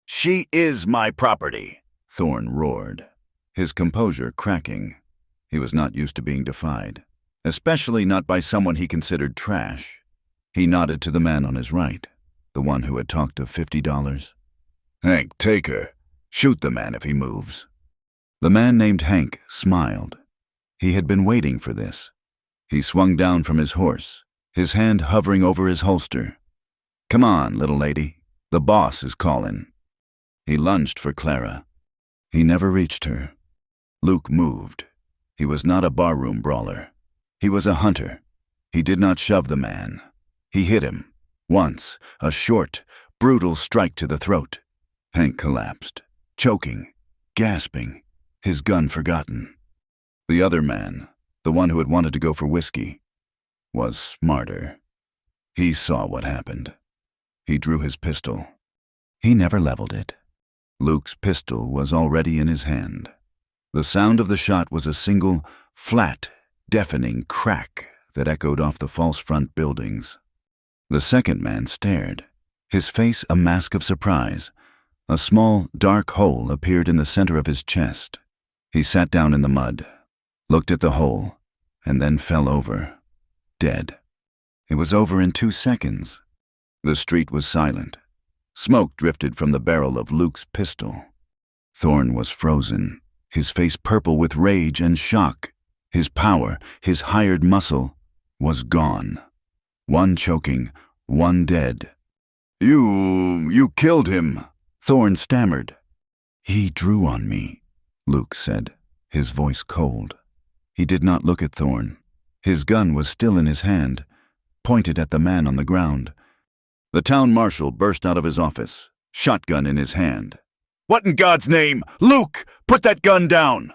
"She is my property," Thorne roared, his composure cracking. He was not used to being defied, especially not by someone he considered trash. He nodded to the man on his right, the one who had talked of $50. "Hank, take her. Shoot the man if he moves." The man named Hank smiled. He had been waiting for this. He swung down from his horse, his hand hovering over his holster. "Come on, little lady. The boss is calling." He lunged for Clara. He never reached her. Luke moved. He was not a barroom brawler. He was a hunter. He did not shove the man. He hit him. Once, a short, brutal strike to the throat. Hank collapsed, choking, gasping, his gun forgotten. The other man, the one who had wanted to go for whiskey, was smarter. He saw what happened. He drew his pistol. He never leveled it. Luke's pistol was already in his hand. The sound of the shot was a single, flat, deafening crack that echoed off the false front buildings. The second man stared, his face a mask of surprise. A small, dark hole appeared in the center of his chest. He sat down in the mud, looked at the hole, and then fell over, dead. It was over in 2 seconds. The street was silent. Smoke drifted from the barrel of Luke's pistol. Thorne was frozen, his face purple with rage and shock. His power, his hired muscle, was gone. One choking, one dead. You killed him," Thorne stammered. "He drew on me," Luke said, his voice cold. He did not look at Thorne. His gun was still in his hand, pointed at the man on the ground. The town marshal burst out of his office, shotgun in his hand. "What in God's name? Luke, put that gun down!"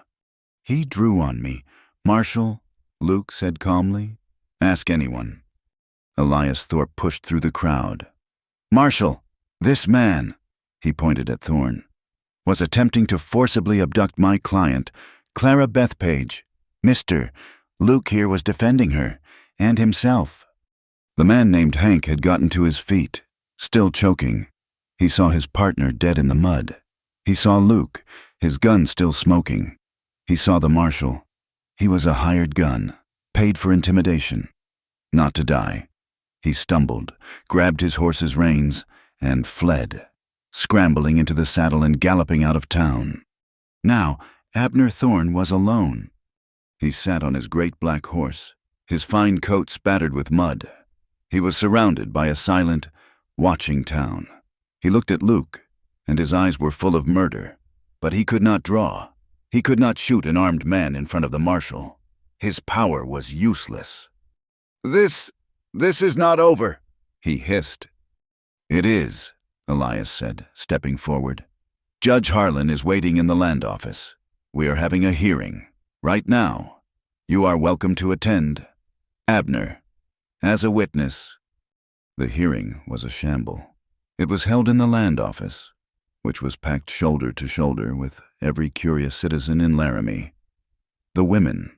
"He drew on me, Marshal," Luke said calmly. "Ask anyone." Elias Thorpe pushed through the crowd. "Marshal, this man," he pointed at Thorne, "was attempting to forcibly abduct my client, Clara Bethpage. Mr. Luke here was defending her, and himself." The man named Hank had gotten to his feet, still choking. He saw his partner dead in the mud. He saw Luke, his gun still smoking. He saw the marshal. He was a hired gun, paid for intimidation. not to die. He stumbled, grabbed his horse's reins, and fled, scrambling into the saddle and galloping out of town. Now, Abner Thorne was alone. He sat on his great black horse, his fine coat spattered with mud. He was surrounded by a silent, watching town. He looked at Luke, and his eyes were full of murder, but he could not draw. He could not shoot an armed man in front of the marshal. His power was useless. This is not over," he hissed. "It is," Elias said, stepping forward. "Judge Harlan is waiting in the land office. We are having a hearing, right now. You are welcome to attend. Abner, as a witness." The hearing was a shamble. It was held in the land office, which was packed shoulder to shoulder with every curious citizen in Laramie. The women,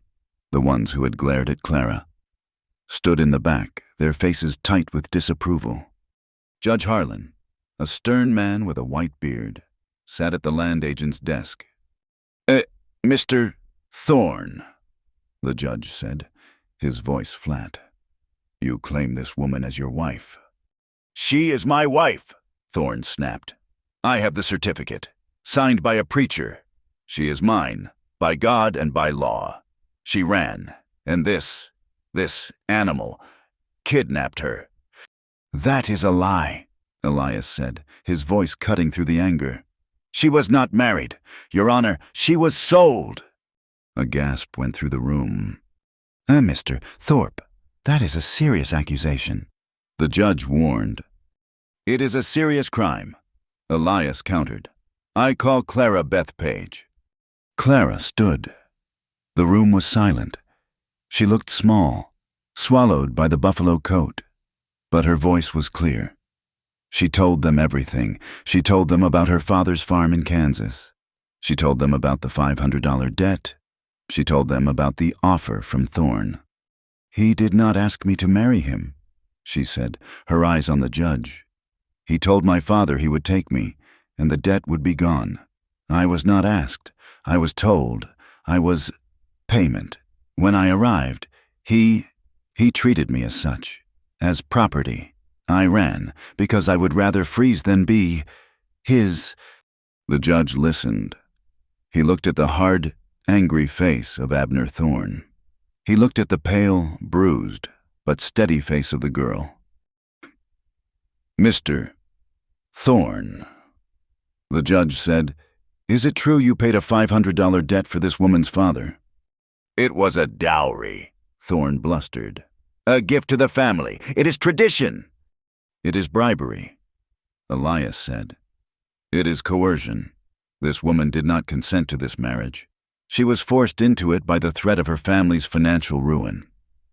the ones who had glared at Clara, stood in the back, their faces tight with disapproval. Judge Harlan, a stern man with a white beard, sat at the land agent's desk. Mr. Thorne," the judge said, his voice flat. "You claim this woman as your wife." "She is my wife," Thorne snapped. "I have the certificate, signed by a preacher. She is mine, by God and by law. She ran, and this animal, kidnapped her." "That is a lie," Elias said, his voice cutting through the anger. "She was not married. Your Honor, she was sold." A gasp went through the room. Mr. Thorpe, that is a serious accusation," the judge warned. "It is a serious crime," Elias countered. "I call Clara Bethpage." Clara stood. The room was silent. She looked small, swallowed by the buffalo coat, but her voice was clear. She told them everything. She told them about her father's farm in Kansas. She told them about the $500 debt. She told them about the offer from Thorne. "He did not ask me to marry him," she said, her eyes on the judge. "He told my father he would take me, and the debt would be gone. I was not asked. I was told. I was payment. When I arrived, he treated me as such, as property. I ran, because I would rather freeze than be his." The judge listened. He looked at the hard, angry face of Abner Thorne. He looked at the pale, bruised, but steady face of the girl. "Mr. Thorne," the judge said, "is it true you paid a $500 debt for this woman's father?" "It was a dowry," Thorne blustered. "A gift to the family. It is tradition." "It is bribery," Elias said. "It is coercion. This woman did not consent to this marriage. She was forced into it by the threat of her family's financial ruin.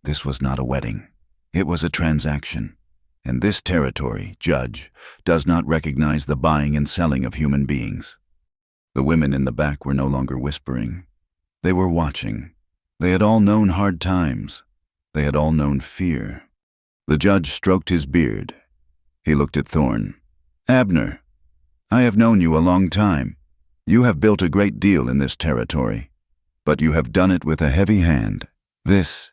This was not a wedding. It was a transaction. And this territory, Judge, does not recognize the buying and selling of human beings." The women in the back were no longer whispering. They were watching. They had all known hard times. They had all known fear. The judge stroked his beard. He looked at Thorne. "Abner, I have known you a long time. You have built a great deal in this territory, but you have done it with a heavy hand. This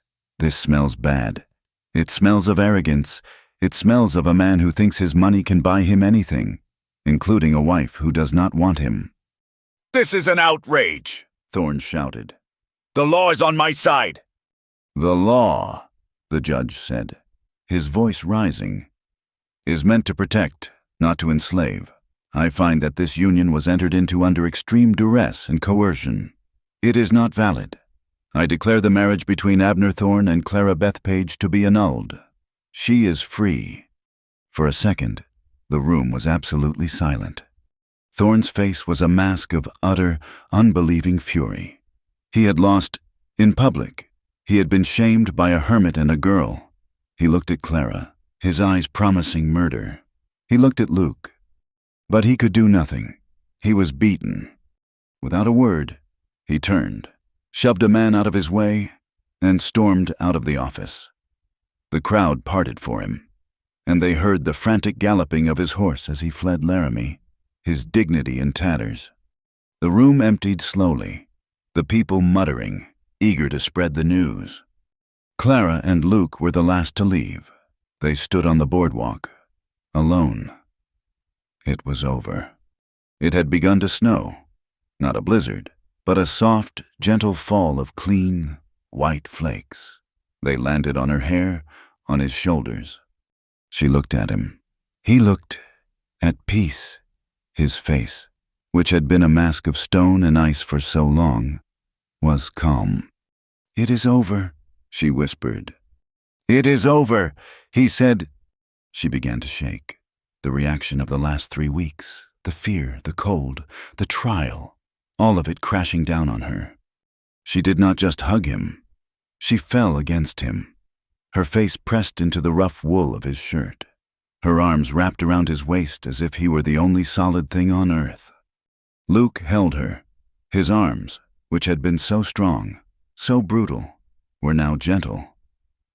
smells bad. It smells of arrogance. It smells of a man who thinks his money can buy him anything, including a wife who does not want him." "This is an outrage," Thorne shouted. "The law is on my side." "The law," the judge said, his voice rising, "is meant to protect, not to enslave. I find that this union was entered into under extreme duress and coercion. It is not valid. I declare the marriage between Abner Thorne and Clara Bethpage to be annulled. She is free." For a second, the room was absolutely silent. Thorne's face was a mask of utter, unbelieving fury. He had lost in public. He had been shamed by a hermit and a girl. He looked at Clara, his eyes promising murder. He looked at Luke. But he could do nothing. He was beaten. Without a word, he turned, shoved a man out of his way, and stormed out of the office. The crowd parted for him, and they heard the frantic galloping of his horse as he fled Laramie, his dignity in tatters. The room emptied slowly, the people muttering, eager to spread the news. Clara and Luke were the last to leave. They stood on the boardwalk, alone. It was over. It had begun to snow. Not a blizzard, but a soft, gentle fall of clean, white flakes. They landed on her hair, on his shoulders. She looked at him. He looked at peace. His face, which had been a mask of stone and ice for so long, was calm. "It is over," she whispered. "It is over," he said. She began to shake. The reaction of the last 3 weeks, the fear, the cold, the trial, all of it crashing down on her. She did not just hug him. She fell against him, her face pressed into the rough wool of his shirt, her arms wrapped around his waist as if he were the only solid thing on earth. Luke held her. His arms, which had been so strong, so brutal, were now gentle.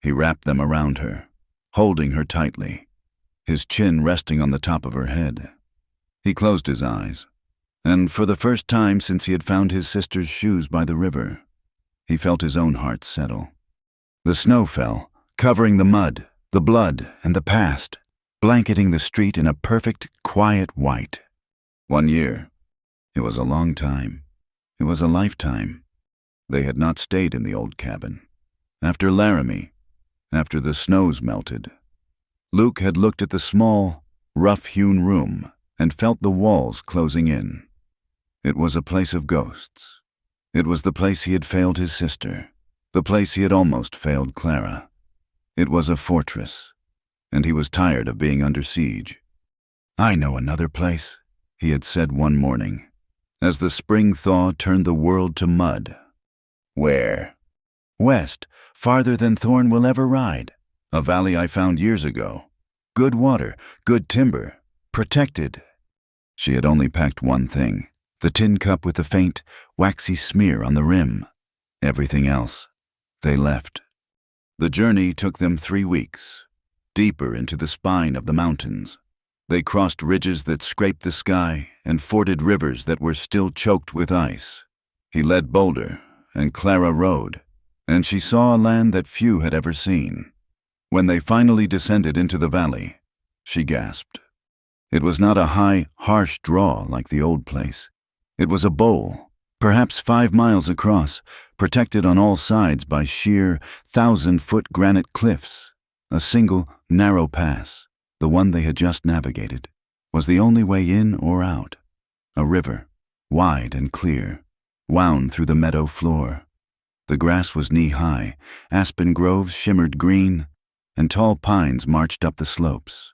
He wrapped them around her, holding her tightly, his chin resting on the top of her head. He closed his eyes, and for the first time since he had found his sister's shoes by the river, he felt his own heart settle. The snow fell, covering the mud, the blood, and the past, blanketing the street in a perfect, quiet white. 1 year. It was a long time. It was a lifetime. They had not stayed in the old cabin. After Laramie, after the snows melted, Luke had looked at the small, rough-hewn room and felt the walls closing in. It was a place of ghosts. It was the place he had failed his sister, the place he had almost failed Clara. It was a fortress, and he was tired of being under siege. "I know another place," he had said one morning, as the spring thaw turned the world to mud. "Where?" "West, farther than Thorn will ever ride. A valley I found years ago. Good water, good timber, protected." She had only packed one thing, the tin cup with the faint, waxy smear on the rim. Everything else, they left. The journey took them 3 weeks, deeper into the spine of the mountains. They crossed ridges that scraped the sky and forded rivers that were still choked with ice. He led Boulder, and Clara rode, and she saw a land that few had ever seen. When they finally descended into the valley, she gasped. It was not a high, harsh draw like the old place. It was a bowl, perhaps 5 miles across, protected on all sides by sheer, 1,000-foot granite cliffs. A single, narrow pass, the one they had just navigated, was the only way in or out. A river, wide and clear, wound through the meadow floor. The grass was knee-high, aspen groves shimmered green, and tall pines marched up the slopes.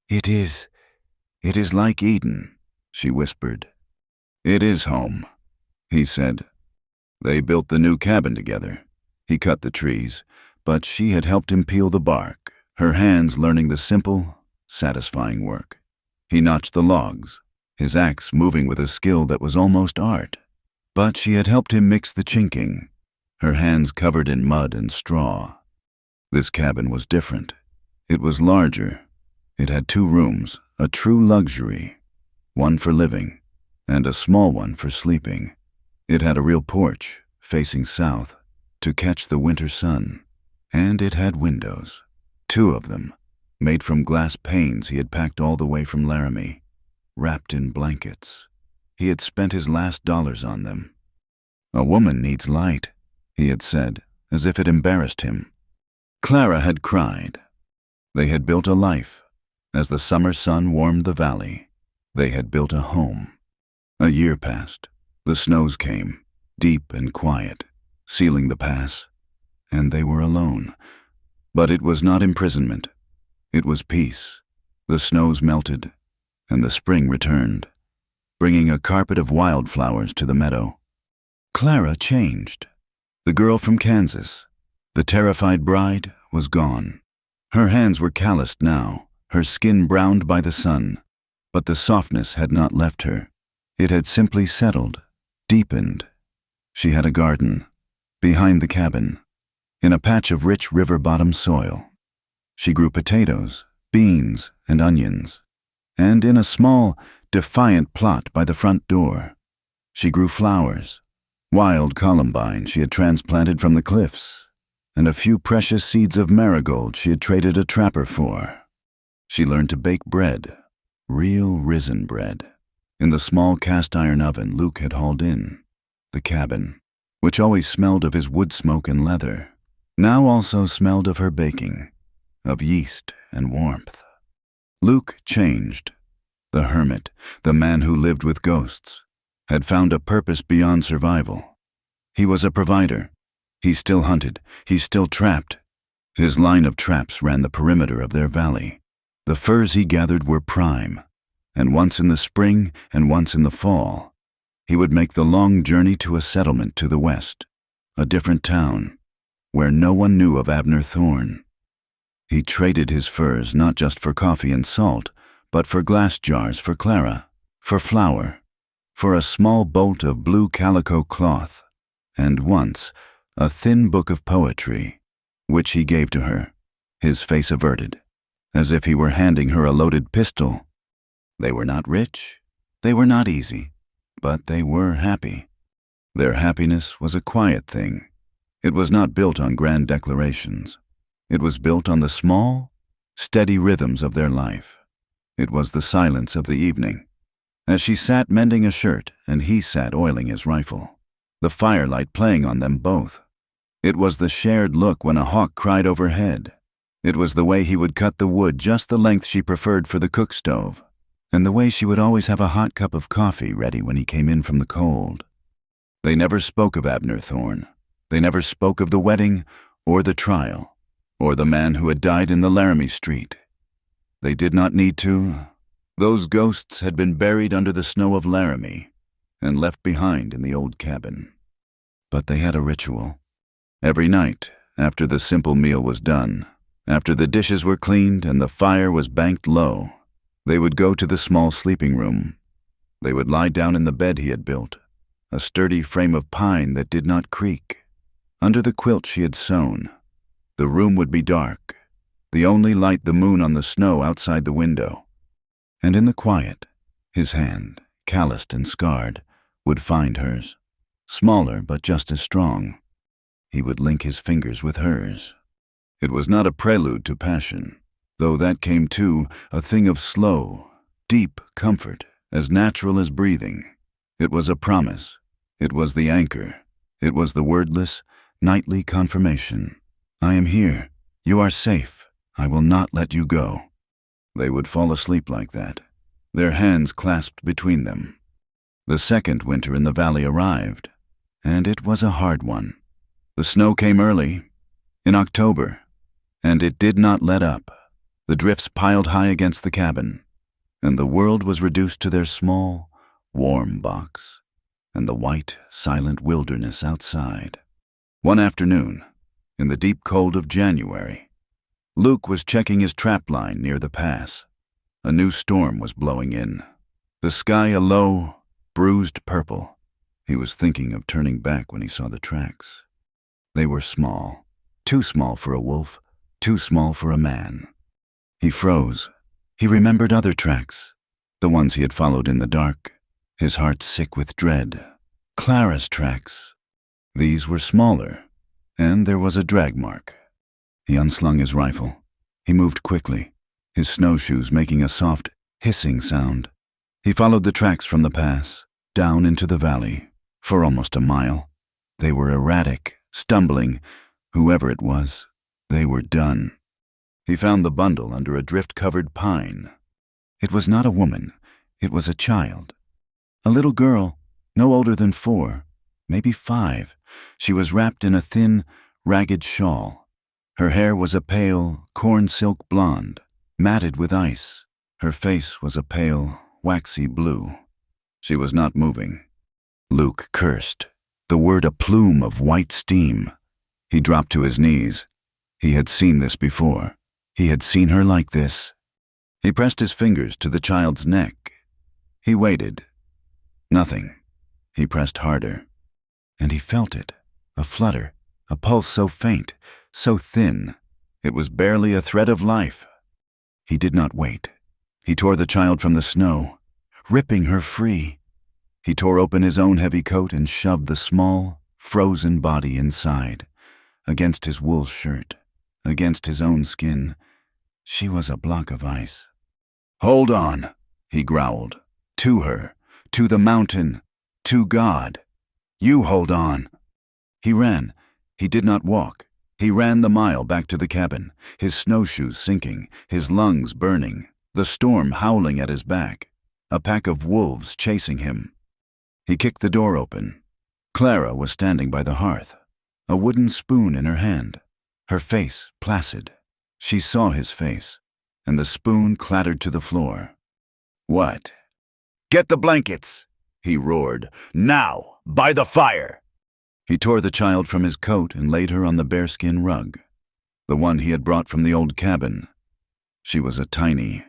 It is like Eden," she whispered. "It is home," he said. They built the new cabin together. He cut the trees, but she had helped him peel the bark, her hands learning the simple, satisfying work. He notched the logs, his axe moving with a skill that was almost art. But she had helped him mix the chinking, her hands covered in mud and straw. This cabin was different. It was larger. It had 2 rooms, a true luxury, one for living, and a small one for sleeping. It had a real porch, facing south, to catch the winter sun, and it had windows, 2 of them, made from glass panes he had packed all the way from Laramie, wrapped in blankets. He had spent his last dollars on them. "A woman needs light," he had said, as if it embarrassed him. Clara had cried. They had built a life. As the summer sun warmed the valley, they had built a home. A year passed. The snows came, deep and quiet, sealing the pass, and they were alone. But it was not imprisonment. It was peace. The snows melted, and the spring returned, bringing a carpet of wildflowers to the meadow. Clara changed. The girl from Kansas, the terrified bride, was gone. Her hands were calloused now, her skin browned by the sun, but the softness had not left her. It had simply settled, deepened. She had a garden, behind the cabin, in a patch of rich river-bottom soil. She grew potatoes, beans, and onions, and in a small, defiant plot by the front door, she grew flowers, wild columbine she had transplanted from the cliffs, and a few precious seeds of marigold she had traded a trapper for. She learned to bake bread, real risen bread, in the small cast-iron oven Luke had hauled in. The cabin, which always smelled of his wood smoke and leather, now also smelled of her baking, of yeast and warmth. Luke changed. The hermit, the man who lived with ghosts, had found a purpose beyond survival. He was a provider. He still hunted. He still trapped. His line of traps ran the perimeter of their valley. The furs he gathered were prime, and once in the spring and once in the fall, he would make the long journey to a settlement to the west, a different town, where no one knew of Abner Thorne. He traded his furs not just for coffee and salt, but for glass jars for Clara, for flour, for a small bolt of blue calico cloth, and once a thin book of poetry, which he gave to her, his face averted, as if he were handing her a loaded pistol. They were not rich, they were not easy, but they were happy. Their happiness was a quiet thing. It was not built on grand declarations. It was built on the small, steady rhythms of their life. It was the silence of the evening, as she sat mending a shirt and he sat oiling his rifle, the firelight playing on them both. It was the shared look when a hawk cried overhead. It was the way he would cut the wood just the length she preferred for the cook stove, and the way she would always have a hot cup of coffee ready when he came in from the cold. They never spoke of Abner Thorne. They never spoke of the wedding or the trial, or the man who had died in the Laramie Street. They did not need to. Those ghosts had been buried under the snow of Laramie and left behind in the old cabin. But they had a ritual. Every night, after the simple meal was done, after the dishes were cleaned and the fire was banked low, they would go to the small sleeping room. They would lie down in the bed he had built, a sturdy frame of pine that did not creak, under the quilt she had sewn. The room would be dark, the only light the moon on the snow outside the window. And in the quiet, his hand, calloused and scarred, would find hers, smaller but just as strong. He would link his fingers with hers. It was not a prelude to passion, though that came too, a thing of slow, deep comfort, as natural as breathing. It was a promise. It was the anchor. It was the wordless, nightly confirmation. I am here. You are safe. I will not let you go. They would fall asleep like that, their hands clasped between them. The second winter in the valley arrived, and it was a hard one. The snow came early, in October, and it did not let up. The drifts piled high against the cabin, and the world was reduced to their small, warm box, and the white, silent wilderness outside. One afternoon, in the deep cold of January, Luke was checking his trap line near the pass. A new storm was blowing in, the sky a low, bruised purple. He was thinking of turning back when he saw the tracks. They were small, too small for a wolf, too small for a man. He froze. He remembered other tracks, the ones he had followed in the dark, his heart sick with dread. Clara's tracks. These were smaller, and there was a drag mark. He unslung his rifle. He moved quickly, his snowshoes making a soft, hissing sound. He followed the tracks from the pass, down into the valley, for almost a mile. They were erratic, stumbling. Whoever it was, they were done. He found the bundle under a drift-covered pine. It was not a woman. It was a child. A little girl, no older than 4, maybe 5. She was wrapped in a thin, ragged shawl. Her hair was a pale, corn silk blonde, matted with ice. Her face was a pale, waxy blue. She was not moving. Luke cursed, the word a plume of white steam. He dropped to his knees. He had seen this before. He had seen her like this. He pressed his fingers to the child's neck. He waited. Nothing. He pressed harder. And he felt it, a flutter, a pulse so faint, so thin, it was barely a thread of life. He did not wait. He tore the child from the snow, ripping her free. He tore open his own heavy coat and shoved the small, frozen body inside, against his wool shirt, against his own skin. She was a block of ice. "Hold on," he growled. "To her, to the mountain, to God. You hold on." He ran. He did not walk. He ran the mile back to the cabin, his snowshoes sinking, his lungs burning, the storm howling at his back, a pack of wolves chasing him. He kicked the door open. Clara was standing by the hearth, a wooden spoon in her hand, her face placid. She saw his face, and the spoon clattered to the floor. "What?" "Get the blankets," he roared. "Now, by the fire." He tore the child from his coat and laid her on the bearskin rug, the one he had brought from the old cabin. She was a tiny,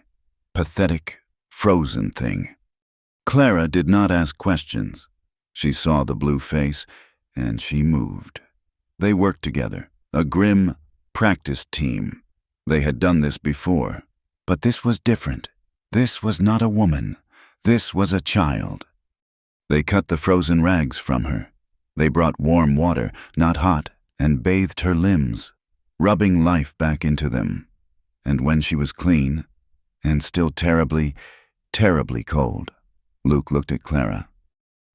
pathetic, frozen thing. Clara did not ask questions. She saw the blue face, and she moved. They worked together, a grim, practiced team. They had done this before, but this was different. This was not a woman. This was a child. They cut the frozen rags from her. They brought warm water, not hot, and bathed her limbs, rubbing life back into them. And when she was clean, and still terribly, terribly cold, Luke looked at Clara.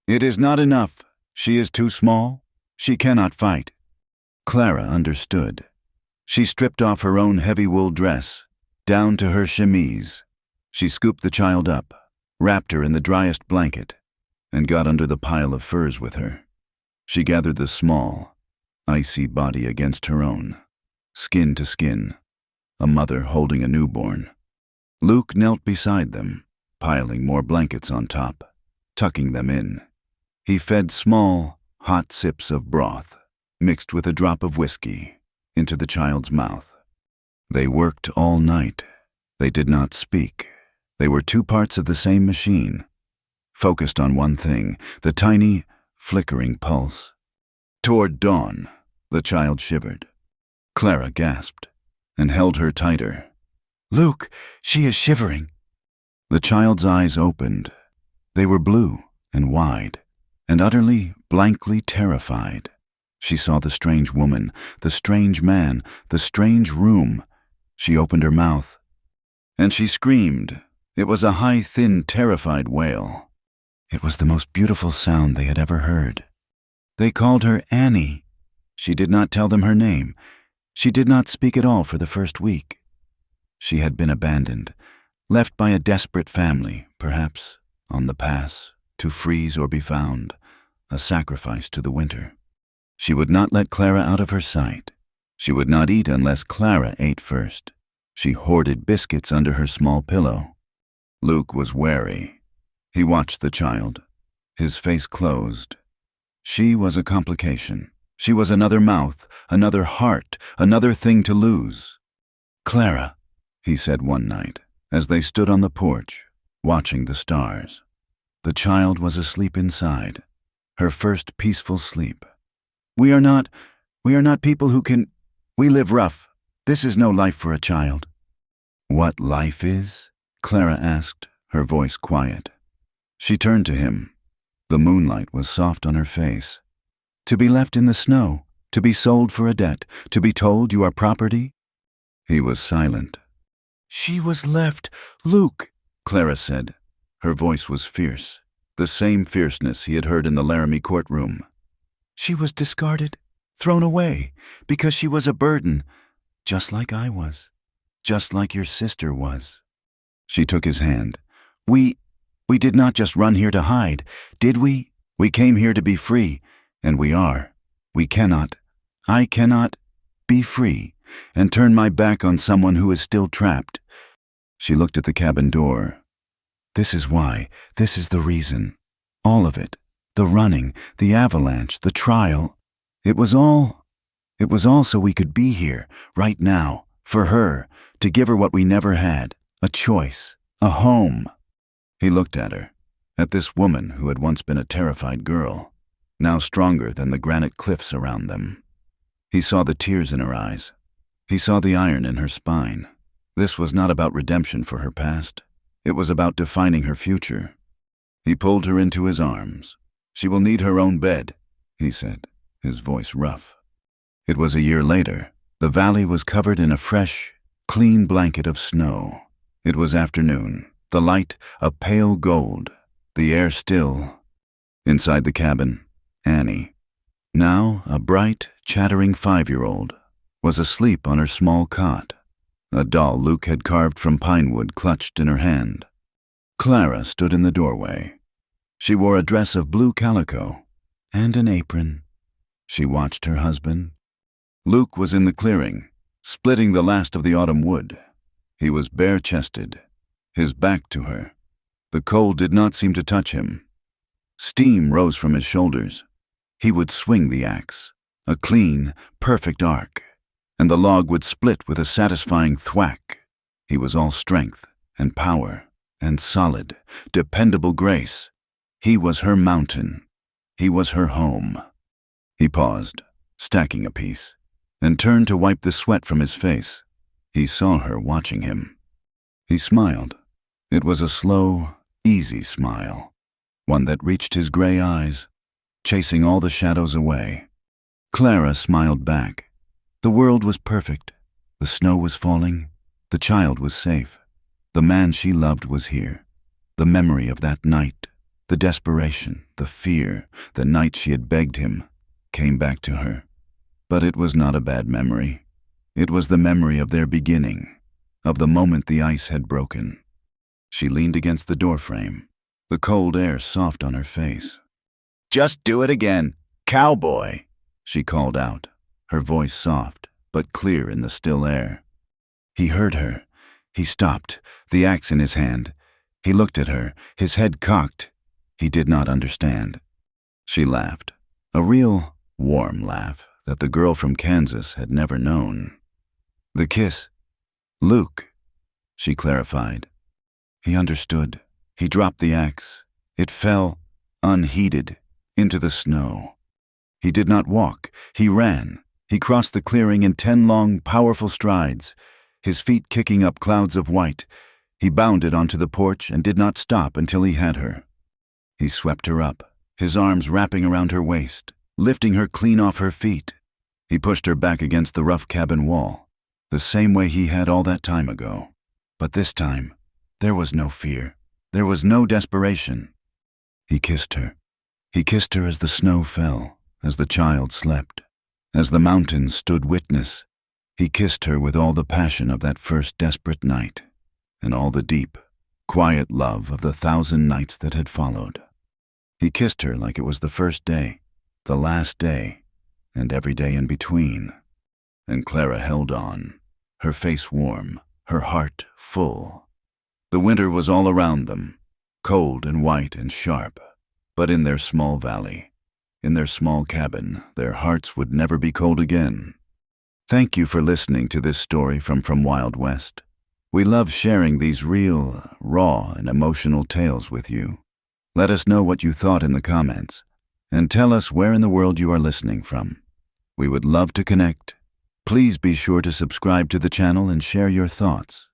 "It is not enough. She is too small. She cannot fight." Clara understood. She stripped off her own heavy wool dress, down to her chemise. She scooped the child up, wrapped her in the driest blanket, and got under the pile of furs with her. She gathered the small, icy body against her own, skin to skin, a mother holding a newborn. Luke knelt beside them, piling more blankets on top, tucking them in. He fed small, hot sips of broth, mixed with a drop of whiskey, into the child's mouth. They worked all night. They did not speak. They were two parts of the same machine, focused on one thing, the tiny, flickering pulse. Toward dawn, the child shivered. Clara gasped and held her tighter. "Luke, she is shivering." The child's eyes opened. They were blue and wide, and utterly, blankly terrified. She saw the strange woman, the strange man, the strange room. She opened her mouth, and she screamed. It was a high, thin, terrified wail. It was the most beautiful sound they had ever heard. They called her Annie. She did not tell them her name. She did not speak at all for the first week. She had been abandoned, left by a desperate family, perhaps, on the pass, to freeze or be found, a sacrifice to the winter. She would not let Clara out of her sight. She would not eat unless Clara ate first. She hoarded biscuits under her small pillow. Luke was wary. He watched the child, his face closed. She was a complication. She was another mouth, another heart, another thing to lose. "Clara," he said one night, as they stood on the porch, watching the stars. The child was asleep inside, her first peaceful sleep. We are not people who can. We live rough. This is no life for a child." "What life is?" Clara asked, her voice quiet. She turned to him. The moonlight was soft on her face. "To be left in the snow, to be sold for a debt, to be told you are property?" He was silent. "She was left, Luke," Clara said. Her voice was fierce, the same fierceness he had heard in the Laramie courtroom. "She was discarded, thrown away, because she was a burden, just like I was, just like your sister was." She took his hand. We did not just run here to hide, did we? We came here to be free, and we are. I cannot be free and turn my back on someone who is still trapped." She looked at the cabin door. "This is why, this is the reason. All of it, the running, the avalanche, the trial. It was all so we could be here, right now, for her, to give her what we never had, a choice, a home." He looked at her, at this woman who had once been a terrified girl, now stronger than the granite cliffs around them. He saw the tears in her eyes. He saw the iron in her spine. This was not about redemption for her past. It was about defining her future. He pulled her into his arms. "She will need her own bed," he said, his voice rough. It was a year later. The valley was covered in a fresh, clean blanket of snow. It was afternoon, the light a pale gold, the air still. Inside the cabin, Annie, now a bright, chattering 5-year-old, was asleep on her small cot. A doll Luke had carved from pine wood clutched in her hand. Clara stood in the doorway. She wore a dress of blue calico and an apron. She watched her husband. Luke was in the clearing, splitting the last of the autumn wood. He was bare-chested, his back to her. The cold did not seem to touch him. Steam rose from his shoulders. He would swing the axe, a clean, perfect arc, and the log would split with a satisfying thwack. He was all strength and power and solid, dependable grace. He was her mountain. He was her home. He paused, stacking a piece, and turned to wipe the sweat from his face. He saw her watching him. He smiled. It was a slow, easy smile, one that reached his gray eyes, chasing all the shadows away. Clara smiled back. The world was perfect. The snow was falling. The child was safe. The man she loved was here. The memory of that night, the desperation, the fear, the night she had begged him, came back to her. But it was not a bad memory. It was the memory of their beginning, of the moment the ice had broken. She leaned against the doorframe, the cold air soft on her face. "Just do it again, Cowboy," she called out, her voice soft but clear in the still air. He heard her. He stopped, the axe in his hand. He looked at her, his head cocked. He did not understand. She laughed, a real, warm laugh that the girl from Kansas had never known. The kiss. "Luke," she clarified. He understood. He dropped the axe. It fell, unheeded, into the snow. He did not walk. He ran. He crossed the clearing in 10 long, powerful strides, his feet kicking up clouds of white. He bounded onto the porch and did not stop until he had her. He swept her up, his arms wrapping around her waist, lifting her clean off her feet. He pushed her back against the rough cabin wall, the same way he had all that time ago. But this time, there was no fear. There was no desperation. He kissed her. He kissed her as the snow fell, as the child slept, as the mountains stood witness. He kissed her with all the passion of that first desperate night, and all the deep, quiet love of the 1,000 nights that had followed. He kissed her like it was the first day, the last day, and every day in between. And Clara held on, her face warm, her heart full. The winter was all around them, cold and white and sharp, but in their small valley, in their small cabin, their hearts would never be cold again. Thank you for listening to this story from Wild West. We love sharing these real, raw, and emotional tales with you. Let us know what you thought in the comments, and tell us where in the world you are listening from. We would love to connect. Please be sure to subscribe to the channel and share your thoughts.